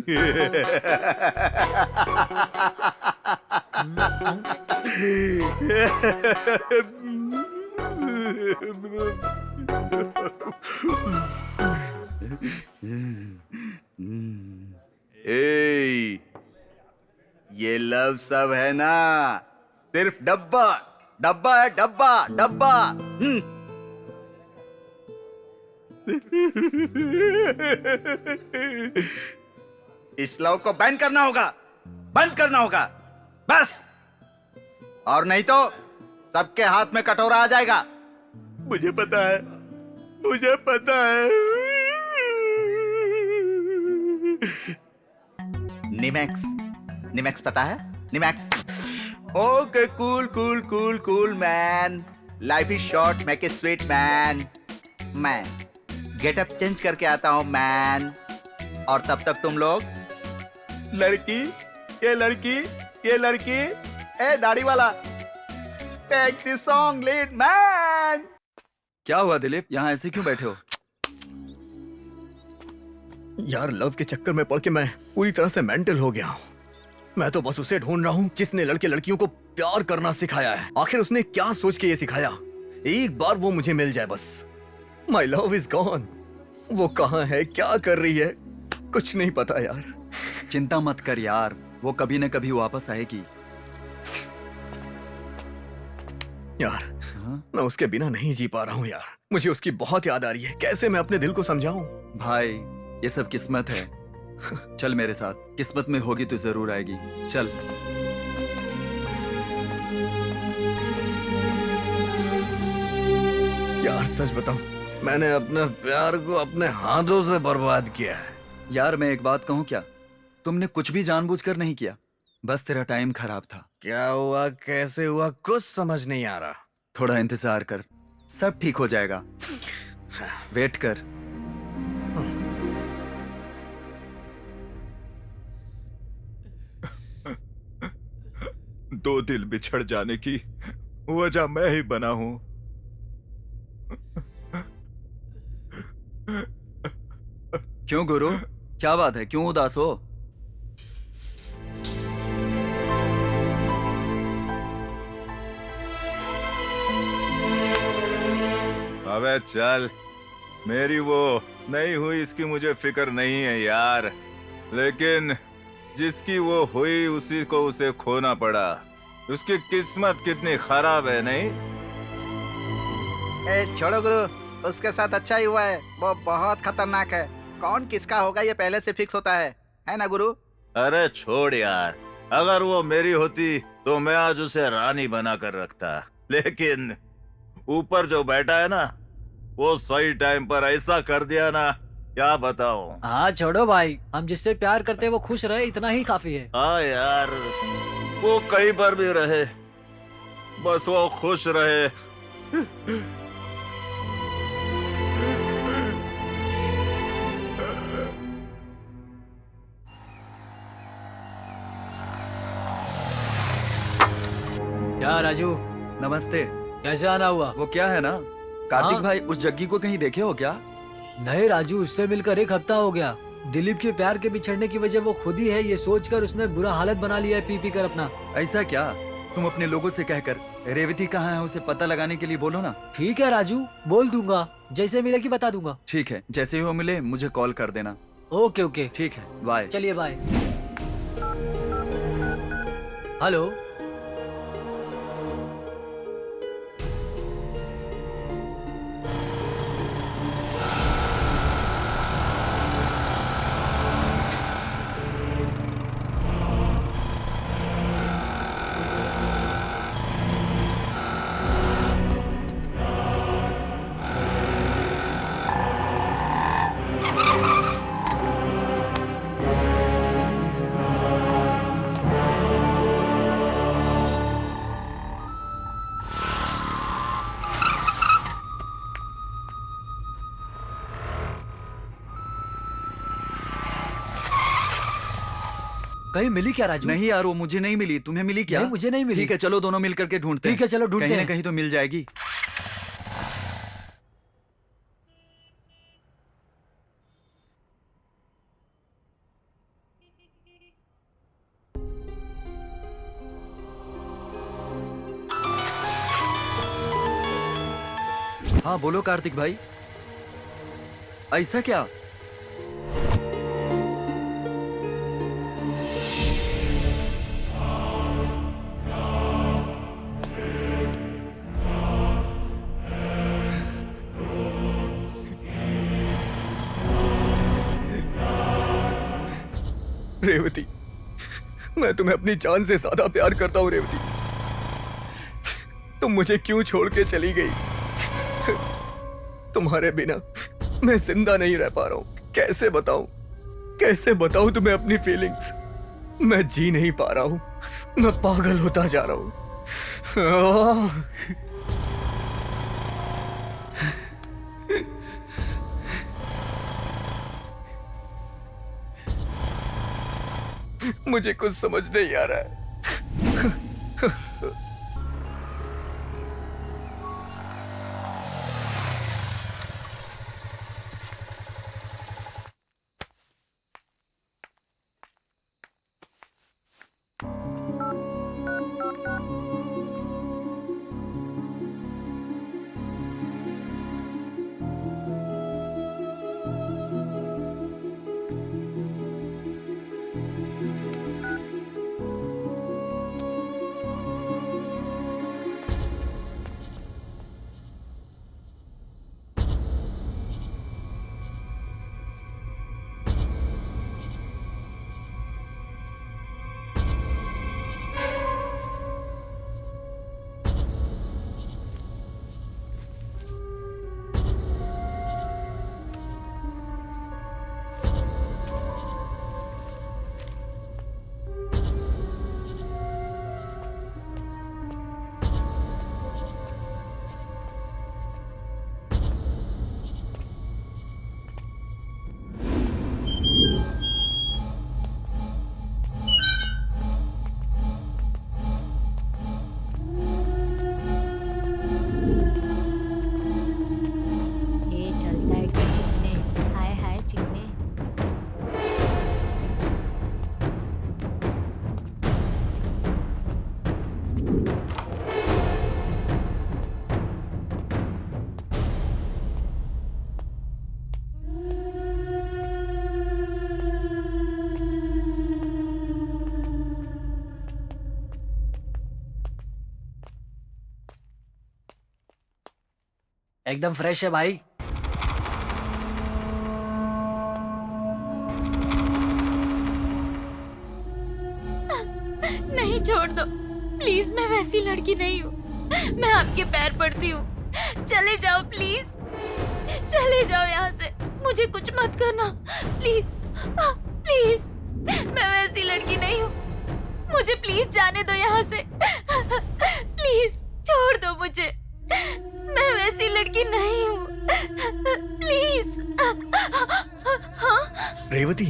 ए, ये लव सब है ना, सिर्फ डब्बा डब्बा है, डब्बा डब्बा। इस लव को बैन करना होगा, बंद करना होगा, बस। और नहीं तो सबके हाथ में कटोरा आ जाएगा। मुझे पता है, मुझे पता है। निमैक्स, निमैक्स पता है? निमैक्स। Okay, cool cool cool cool man, life is short, make it sweet man. मैं गेटअप चेंज करके आता हूँ मैन, और तब तक तुम लोग लड़की, ये लड़की, ये लड़की, ए दाढ़ी वाला, take this song lead man. क्या हुआ दिलीप, यहाँ ऐसे क्यों बैठे हो? यार लव के चक्कर में पड़ के मैं पूरी तरह से मेंटल हो गया हूँ। मैं तो बस उसे ढूंढ रहा हूँ जिसने लड़के लड़कियों को प्यार करना सिखाया है। आखिर उसने क्या सोच के ये सिखाया? एक बार वो मुझे मिल जाए बस। My love is gone. वो कहाँ है, क्या कर रही है, कुछ नहीं पता यार। चिंता मत कर यार, वो कभी न कभी वापस आएगी। यार मैं उसके बिना नहीं जी पा रहा हूँ यार। मुझे उसकी बहुत याद आ रही है। कैसे मैं अपने दिल को समझाऊं? भाई ये सब किस्मत है। चल मेरे साथ, किस्मत में होगी तो जरूर आएगी। चल। यार सच बताऊं, मैंने अपने प्यार को अपने हाथों से बर्बाद किया है। यार मैं एक बात कहूँ क्या, तुमने कुछ भी जानबूझकर नहीं किया, बस तेरा टाइम खराब था। क्या हुआ, कैसे हुआ, कुछ समझ नहीं आ रहा। थोड़ा इंतजार कर, सब ठीक हो जाएगा। वेट कर। दो दिल बिछड़ जाने की वजह मैं ही बना हूं। क्यों गुरु, क्या बात है, क्यों उदास हो? अबे चल, मेरी वो नहीं हुई इसकी मुझे फिक्र नहीं है यार, लेकिन जिसकी वो हुई उसी को उसे खोना पड़ा। उसकी किस्मत कितनी खराब है, नहीं? ए छोड़ो गुरु, उसके साथ अच्छा ही हुआ है। वो बहुत खतरनाक है, कौन किसका होगा ये पहले से फिक्स होता है ना गुरु? अरे छोड़ यार, अगर वो मेरी होती तो मैं आज उसे रानी बना कर रखता, लेकिन ऊपर जो बैठा है ना, वो सही टाइम पर ऐसा कर दिया ना, क्या बताऊं। हाँ छोड़ो भाई, हम जिससे प्यार करते हैं वो खुश रहे, इतना ही काफी है। हाँ यार, वो कहीं पर भी रहे, बस वो खुश रहे। क्या राजू, नमस्ते। कैसे आना हुआ? वो क्या है ना, कार्तिक हाँ? भाई, उस जग्गी को कहीं देखे हो क्या? नहीं राजू, उससे मिलकर 1 हफ्ता हो गया। दिलीप के प्यार के बिछड़ने की वजह वो खुद ही है, ये सोचकर उसने बुरा हालत बना लिया है पी कर अपना। ऐसा क्या? तुम अपने लोगों से कहकर रेवती कहाँ है उसे पता लगाने के लिए बोलो ना। ठीक है राजू, बोल दूंगा, जैसे मिलेगी बता दूंगा। ठीक है, जैसे ही वो मिले मुझे कॉल कर देना। ओके ओके, ठीक है, बाय। चलिए बाय। हेलो, कहीं मिली क्या राजू? नहीं यार, वो मुझे नहीं मिली। तुम्हें मिली क्या? नहीं, मुझे नहीं मिली। ठीक है, चलो दोनों मिल करके ढूंढते हैं। ठीक है, चलो ढूंढते कहीं हैं। ना कहीं तो मिल जाएगी। हाँ बोलो कार्तिक भाई, ऐसा क्या? रेवती, मैं तुम्हें अपनी जान से ज्यादा प्यार करता हूँ रेवती। तुम मुझे क्यों छोड़ के चली गई? तुम्हारे बिना मैं जिंदा नहीं रह पा रहा हूँ। कैसे बताऊं तुम्हें अपनी फीलिंग्स? मैं जी नहीं पा रहा हूँ, मैं पागल होता जा रहा हूँ। मुझे कुछ समझ नहीं आ रहा है। एकदम फ्रेश है भाई। नहीं, छोड़ दो प्लीज। मैं वैसी लड़की नहीं हूँ। मैं आपके पैर पड़ती हूँ, चले जाओ प्लीज। चले जाओ यहाँ से, मुझे कुछ मत करना प्लीज। प्लीज, मैं वैसी लड़की नहीं हूँ। मुझे प्लीज जाने दो यहाँ से। प्लीज छोड़ दो मुझे, मैं वैसी लड़की नहीं हूँ। प्लीज। हाँ? रेवती,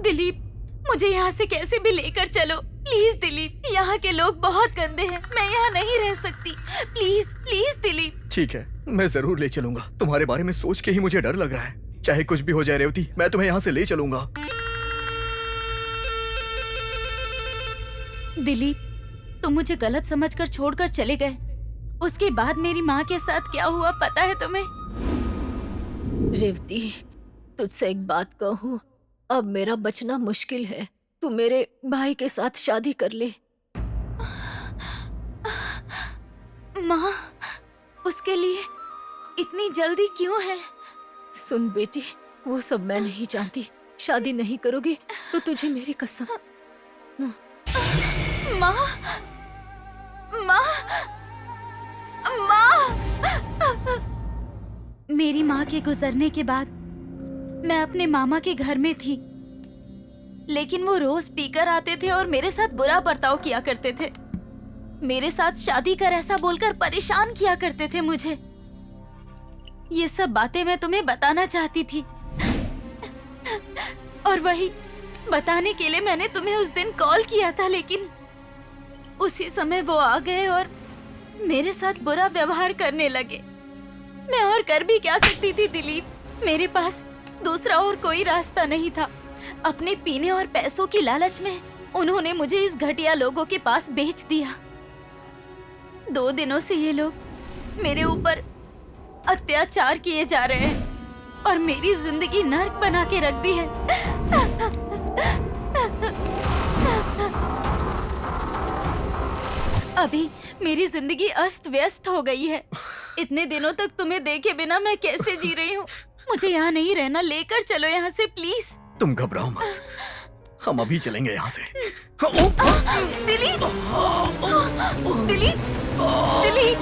दिलीप, मुझे यहाँ से कैसे भी लेकर चलो प्लीज। दिलीप, यहाँ के लोग बहुत गंदे हैं, मैं यहाँ नहीं रह सकती। Please please Dilip. ठीक है, मैं जरूर ले चलूंगा। तुम्हारे बारे में सोच के ही मुझे डर लग रहा है। चाहे कुछ भी हो जाए रेवती, मैं तुम्हें यहाँ से ले चलूंगा। दिलीप, तुम मुझे गलत समझकर छोड़कर चले गए। उसके बाद मेरी माँ के साथ क्या हुआ पता है तुम्हें? रेवती, तुझसे एक बात कहूँ, अब मेरा बचना मुश्किल है। तू मेरे भाई के साथ शादी कर ले। माँ, उसके लिए इतनी जल्दी क्यों है? सुन बेटी, वो सब मैं नहीं जानती। शादी नहीं करोगी तो तुझे मेरी कसम। माँ, माँ, माँ। मेरी माँ के गुजरने के बाद मैं अपने मामा के घर में थी, लेकिन वो रोज पीकर आते थे और मेरे साथ बुरा बर्ताव किया करते थे। मेरे साथ शादी कर ऐसा बोलकर परेशान किया करते थे मुझे। ये सब बातें मैं तुम्हें बताना चाहती थी, और वही बताने के लिए मैंने तुम्हें उस दिन कॉल किया था, लेकिन उसी समय वो आ गए और मेरे साथ बुरा व्यवहार करने लगे। मैं और कर भी क्या सकती थी दिलीप। मेरे पास दूसरा और कोई रास्ता नहीं था। अपने पीने और पैसों की लालच में उन्होंने मुझे इस घटिया लोगों के पास बेच दिया। 2 दिनों से ये लोग मेरे ऊपर अत्याचार किए जा रहे हैं और मेरी जिंदगी नर्क बना के रख दी है। अभी मेरी जिंदगी अस्त व्यस्त हो गई है। इतने दिनों तक तुम्हें देखे बिना मैं कैसे जी रही हूँ। मुझे यहाँ नहीं रहना, लेकर चलो यहाँ से प्लीज। तुम घबराओ मत, हम अभी चलेंगे यहाँ से। दिलीप, दिलीप, दिलीप।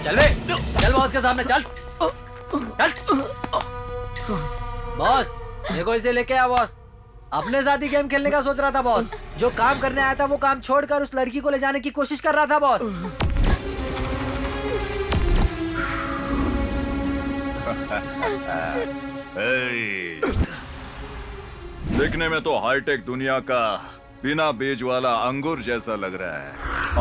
चल बे, चल बॉस के सामने चल, चल। बॉस, देखो इसे लेके आ बॉस। अपने साथ ही गेम खेलने का सोच रहा था बॉस। जो काम करने आया था वो काम छोड़कर उस लड़की को ले जाने की कोशिश कर रहा था बॉस। दिखने में तो हाईटेक दुनिया का बिना बीज वाला अंगूर जैसा लग रहा है।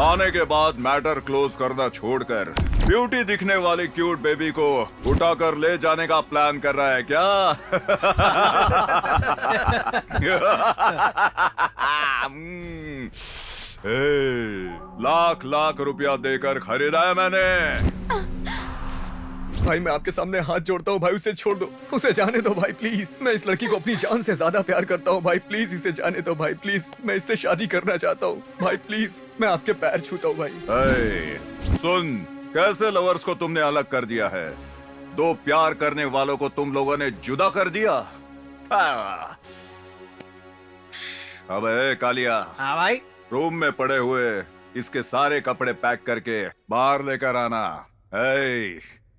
आने के बाद मैटर क्लोज करना छोड़कर ब्यूटी दिखने वाली क्यूट बेबी को उठाकर ले जाने का प्लान कर रहा है क्या? लाख लाख रुपया देकर खरीदा है मैंने। भाई मैं आपके सामने हाथ जोड़ता हूँ भाई, उसे छोड़ दो, उसे जाने दो भाई प्लीज। मैं इस लड़की को अपनी जान से ज्यादा प्यार करता हूँ भाई, प्लीज इसे जाने दो भाई प्लीज। मैं इससे शादी करना चाहता हूँ भाई, प्लीज मैं आपके पैर छूता हूँ भाई। सुन, कैसे लवर्स को तुमने अलग कर दिया है। 2 प्यार करने वालों को तुम लोगों ने जुदा कर दिया। अबे कालिया, हाँ भाई। रूम में पड़े हुए इसके सारे कपड़े पैक करके बाहर लेकर आना।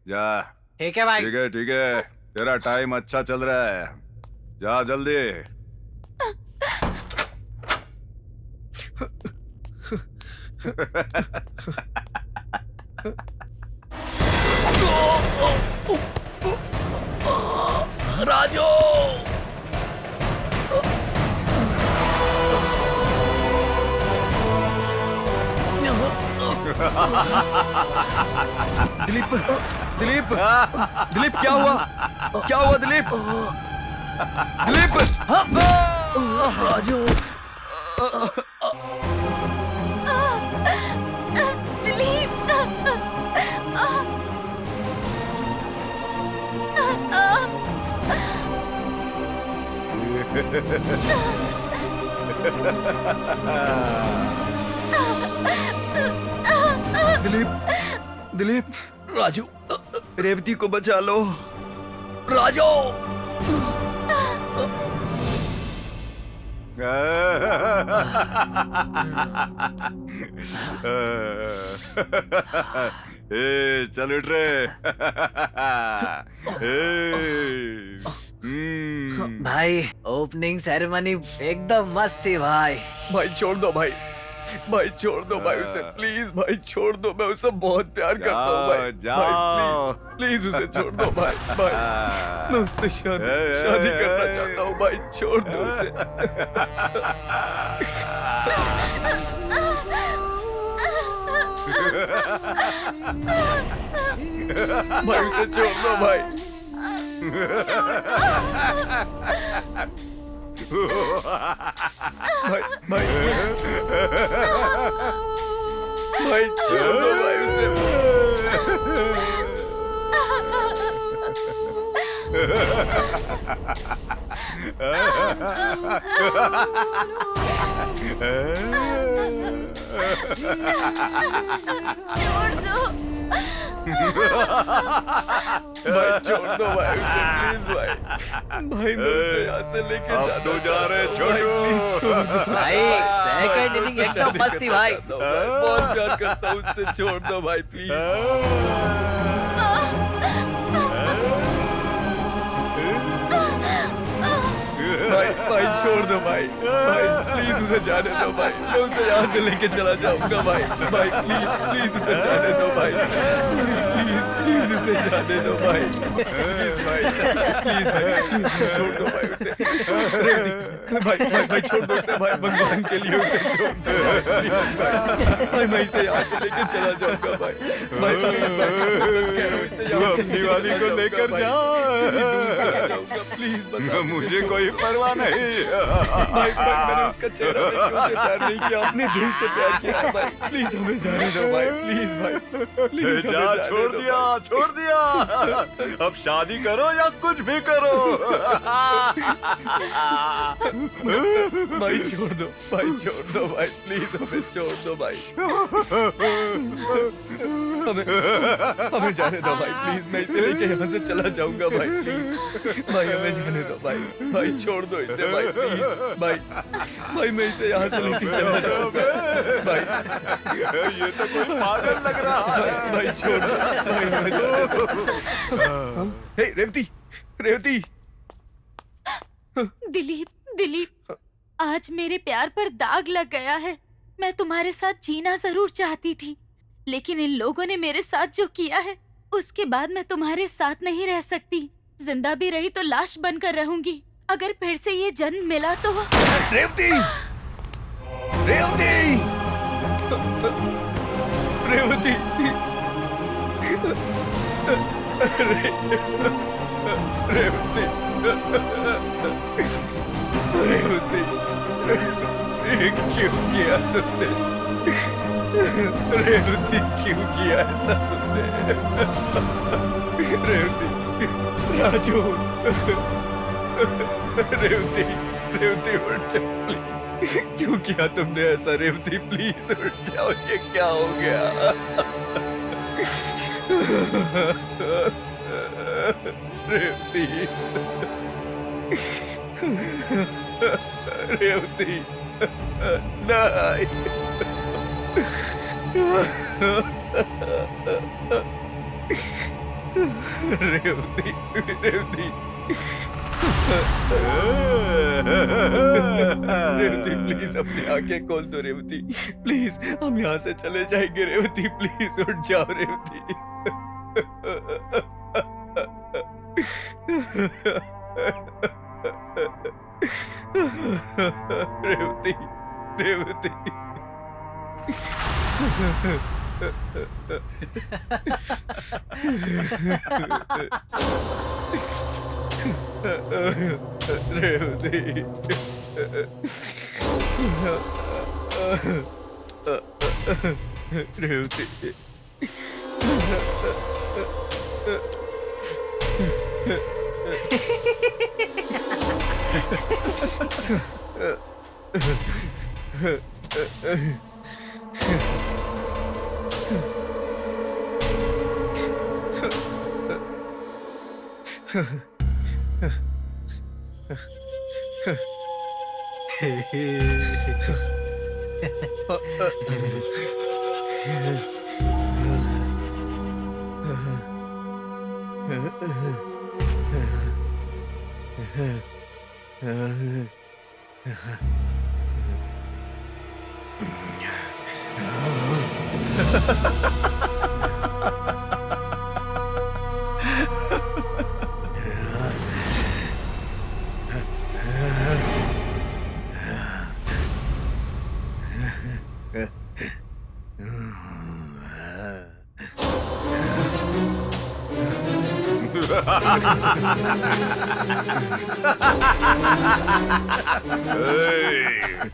जा। ठीक है भाई। ठीक है ठीक है, तेरा टाइम अच्छा चल रहा है, जा जल्दी। राजू, दिलीप, दिलीप, दिलीप क्या हुआ? क्या हुआ दिलीप? दिलीप, राजू, दिलीप, दिलीप, दिलीप, राजू, रेवती को बचा लो। राजू। चल उठ रे। भाई ओपनिंग सेरेमनी एकदम मस्त थी भाई। भाई छोड़ दो भाई, भाई छोड़ दो भाई उसे प्लीज, भाई छोड़ दो, मैं उसे बहुत प्यार करता हूँ भाई। जाओ। भाई प्लीज उसे छोड़ दो भाई, भाई मैं उससे शादी करना चाहता हूँ भाई, छोड़ दो उसे। भाई उसे छोड़ दो भाई। भाई भाई भाई छोड़ दो भाई उसे। छोड़ दो। भाई छोड़ दो भाई उसे प्लीज भाई। भाई मैं उसे यहाँ से लेके अब जाता तो जा रहे भाई, छोटू। please छोड़ दो। भाई, second inning उससे एकदम शादी मस्त थी भाई। करना चाहता हूँ बहुत प्यार करता हूँ उससे, छोड़ दो भाई प्लीज। भाई भाई छोड़ दो भाई। भाई प्लीज उसे जाने दो भाई। मैं उसे यहाँ से लेके चला जाऊंगा भाई। भाई प्लीज प्लीज उसे जाने दो भाई। प्लीज प्लीज उसे जाने दो भाई। प्लीज भाई प्लीज भाई छोड़ दो भाई उसे। रेवती भाई भाई भाई छोड़ दो उसे भाई, भगवान के लिए उसे छोड़ दो भाई। प्लीज भाई भाई मैं इसे यहाँ से लेके चला जाऊंगा भाई। भाई प्लीज भाई मैं सच कह रहा हूँ, इसे यहाँ से दिवाली को लेकर जाओ। प्लीज मुझे कोई परवाह नहीं। भाई भाई मैंने उसका चेहरा देख के उसे प्यार नहीं किया, अपने दिल से प्यार किया भाई। प्लीज हमें जाने दो भाई, प्लीज भाई प्लीज जा, छोड़ दिया छोड़ दिया। अब शादी करो या कुछ भी करो। भाई छोड़ दो भाई, छोड़ दो भाई प्लीज हमें छोड़ दो भाई। हमें जाने दो भाई प्लीज। मैं इसे लेके यहाँ से चला जाऊंगा भाई प्लीज। भाई हमें जाने दो भाई। भाई छोड़ दो इसे भाई प्लीज। भाई भाई मैं इसे यहाँ से लेके चला जाऊंगा भाई। ये तो कोई पागल लग रहा है। भाई छोड़ दो भाई, हमें जाने दो। हे रेवती रेवती। दिलीप दिलीप, आज मेरे प्यार पर दाग लग गया है। मैं तुम्हारे साथ जीना जरूर चाहती थी, लेकिन इन लोगों ने मेरे साथ जो किया है उसके बाद मैं तुम्हारे साथ नहीं रह सकती। जिंदा भी रही तो लाश बनकर रहूंगी। अगर फिर से ये जन्म मिला तो। रेवती रेवती रेवती रेवती रेवती क्यों किया तुमने? रेवती क्यों किया ऐसा तुमने? रेवती राजू रेवती रेवती उठ जाओ प्लीज। क्यों किया तुमने ऐसा रेवती? प्लीज उठ जाओ, ये क्या हो गया? रेवती रेवती नहीं। रेवती रेवती रेवती प्लीज अपनी आंखें खोल दो रेवती प्लीज। हम यहाँ से चले जाएंगे रेवती, प्लीज उठ जाओ रेवती। रेवती रेवती रेवती रेवती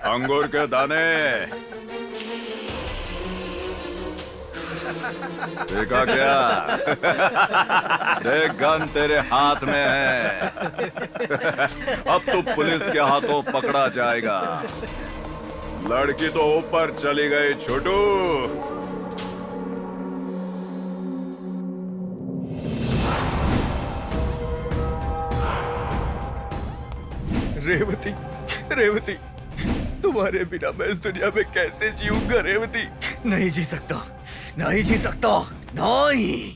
अंगूर के दाने देखा क्या? देख गन तेरे हाथ में है। अब तू पुलिस के हाथों पकड़ा जाएगा। लड़की तो ऊपर चली गई छोटू। रेवती, रेवती, तुम्हारे बिना मैं इस दुनिया में कैसे जीऊंगा रेवती? नहीं जी सकता, नहीं जी सकता, नहीं।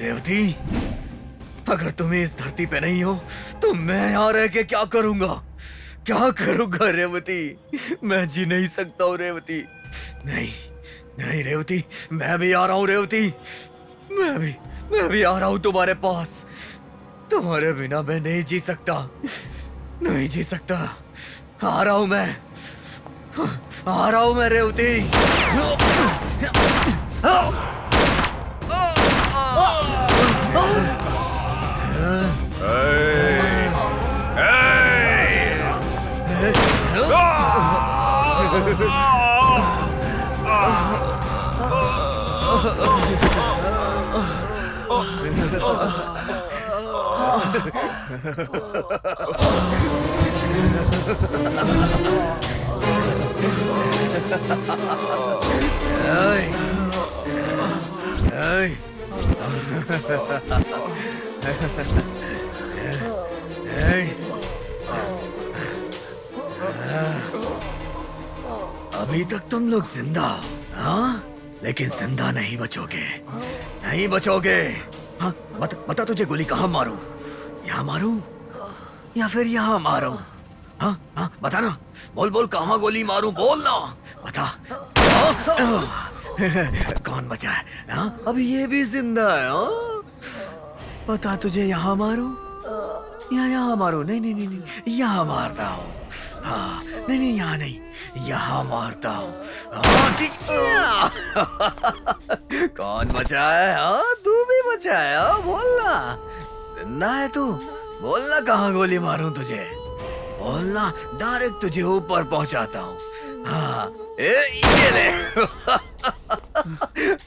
रेवती, अगर तुम इस धरती पे नहीं हो तो मैं यहाँ रह के क्या करूंगा? क्या करूंगा रेवती? मैं जी नहीं सकता हूँ रेवती। नहीं, नहीं रेवती, मैं भी आ रहा हूँ रेवती। मैं भी आ रहा हूँ तुम्हारे पास। तुम्हारे बिना मैं नहीं जी सकता, नहीं जी सकता। आ रहा हूँ मैं, आ रहा हूँ मैं रेवती। अभी तक तुम लोग जिंदा हो, हाँ? लेकिन जिंदा नहीं बचोगे, नहीं बचोगे। हाँ, बता तुझे गोली कहाँ मारूं? यहाँ मारूं या फिर यहाँ मारूं? हाँ हाँ बता ना, बोल बोल कहाँ गोली मारूं, बोल ना, बता। कौन बचा है? हाँ अभी ये भी जिंदा है। हाँ बता, तुझे यहाँ मारूं या यहाँ मारूं? नहीं नहीं नहीं नहीं, यहाँ मारता हूँ। हाँ नहीं नहीं, यहाँ नहीं, यहाँ मारता हूँ। कौन बचा है? हाँ तू भी बचा है। हाँ बोलना, जिंदा है तू, बोलना कहाँ गोली मारूं तुझे, बोलना, डायरेक्ट तुझे ऊपर पहुंचाता हूँ। हाँ ये ले।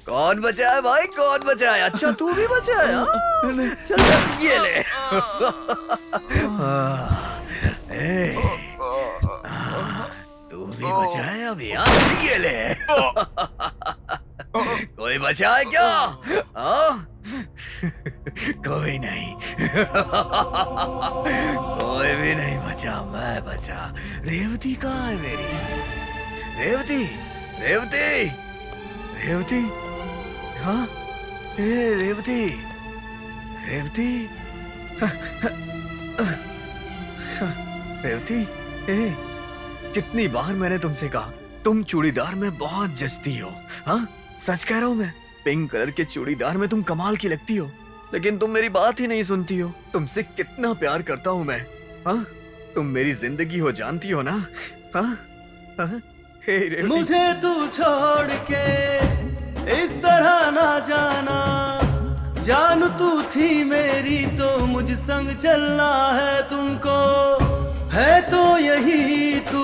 कौन बचा है भाई, कौन बचा है? अच्छा तू भी बचा है? हाँ? चल ये ले। तू भी बचा है अभी? ये ले। कोई बचा है क्या? हाँ कोई नहीं। कोई भी नहीं बचा, मैं बचा। रेवती कहाँ है मेरी? रेवती, रेवती, रेवती, हाँ रेवती, रेवती, रेवती, कितनी बार मैंने तुमसे कहा तुम चूड़ीदार में बहुत जचती हो। हाँ सच कह रहा हूँ मैं, पिंक कलर के चूड़ीदार में तुम कमाल की लगती हो, लेकिन तुम मेरी बात ही नहीं सुनती हो। तुमसे कितना प्यार करता हूँ मैं। हाँ तुम मेरी जिंदगी हो, जानती हो ना? हाँ हाँ मुझे तू छोड़ के इस तरह ना जाना, जान तू थी मेरी तो मुझ संग चलना है तुमको, है तो यही तू,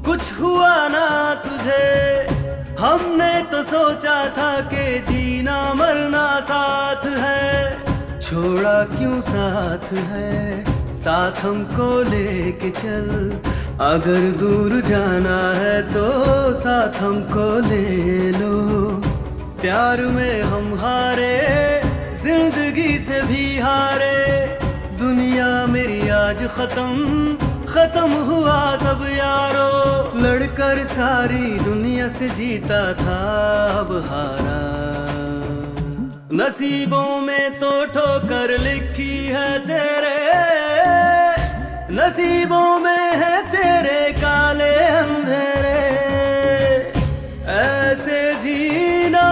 कुछ हुआ ना तुझे। हमने तो सोचा था कि जीना मरना साथ है, छोड़ा क्यों साथ है, साथ हमको लेके चल। अगर दूर जाना है तो साथ हमको ले लो। प्यार में हम हारे, जिंदगी से भी हारे, दुनिया मेरी आज खत्म, खत्म हुआ सब यारो। लड़कर सारी दुनिया से जीता था, अब हारा। नसीबों में तो ठोकर लिखी है तेरे, नसीबों में है तेरे काले अंधेरे। ऐसे जीना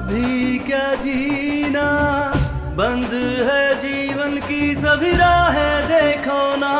भी क्या जीना, बंद है जीवन की सभी राहें, देखो ना।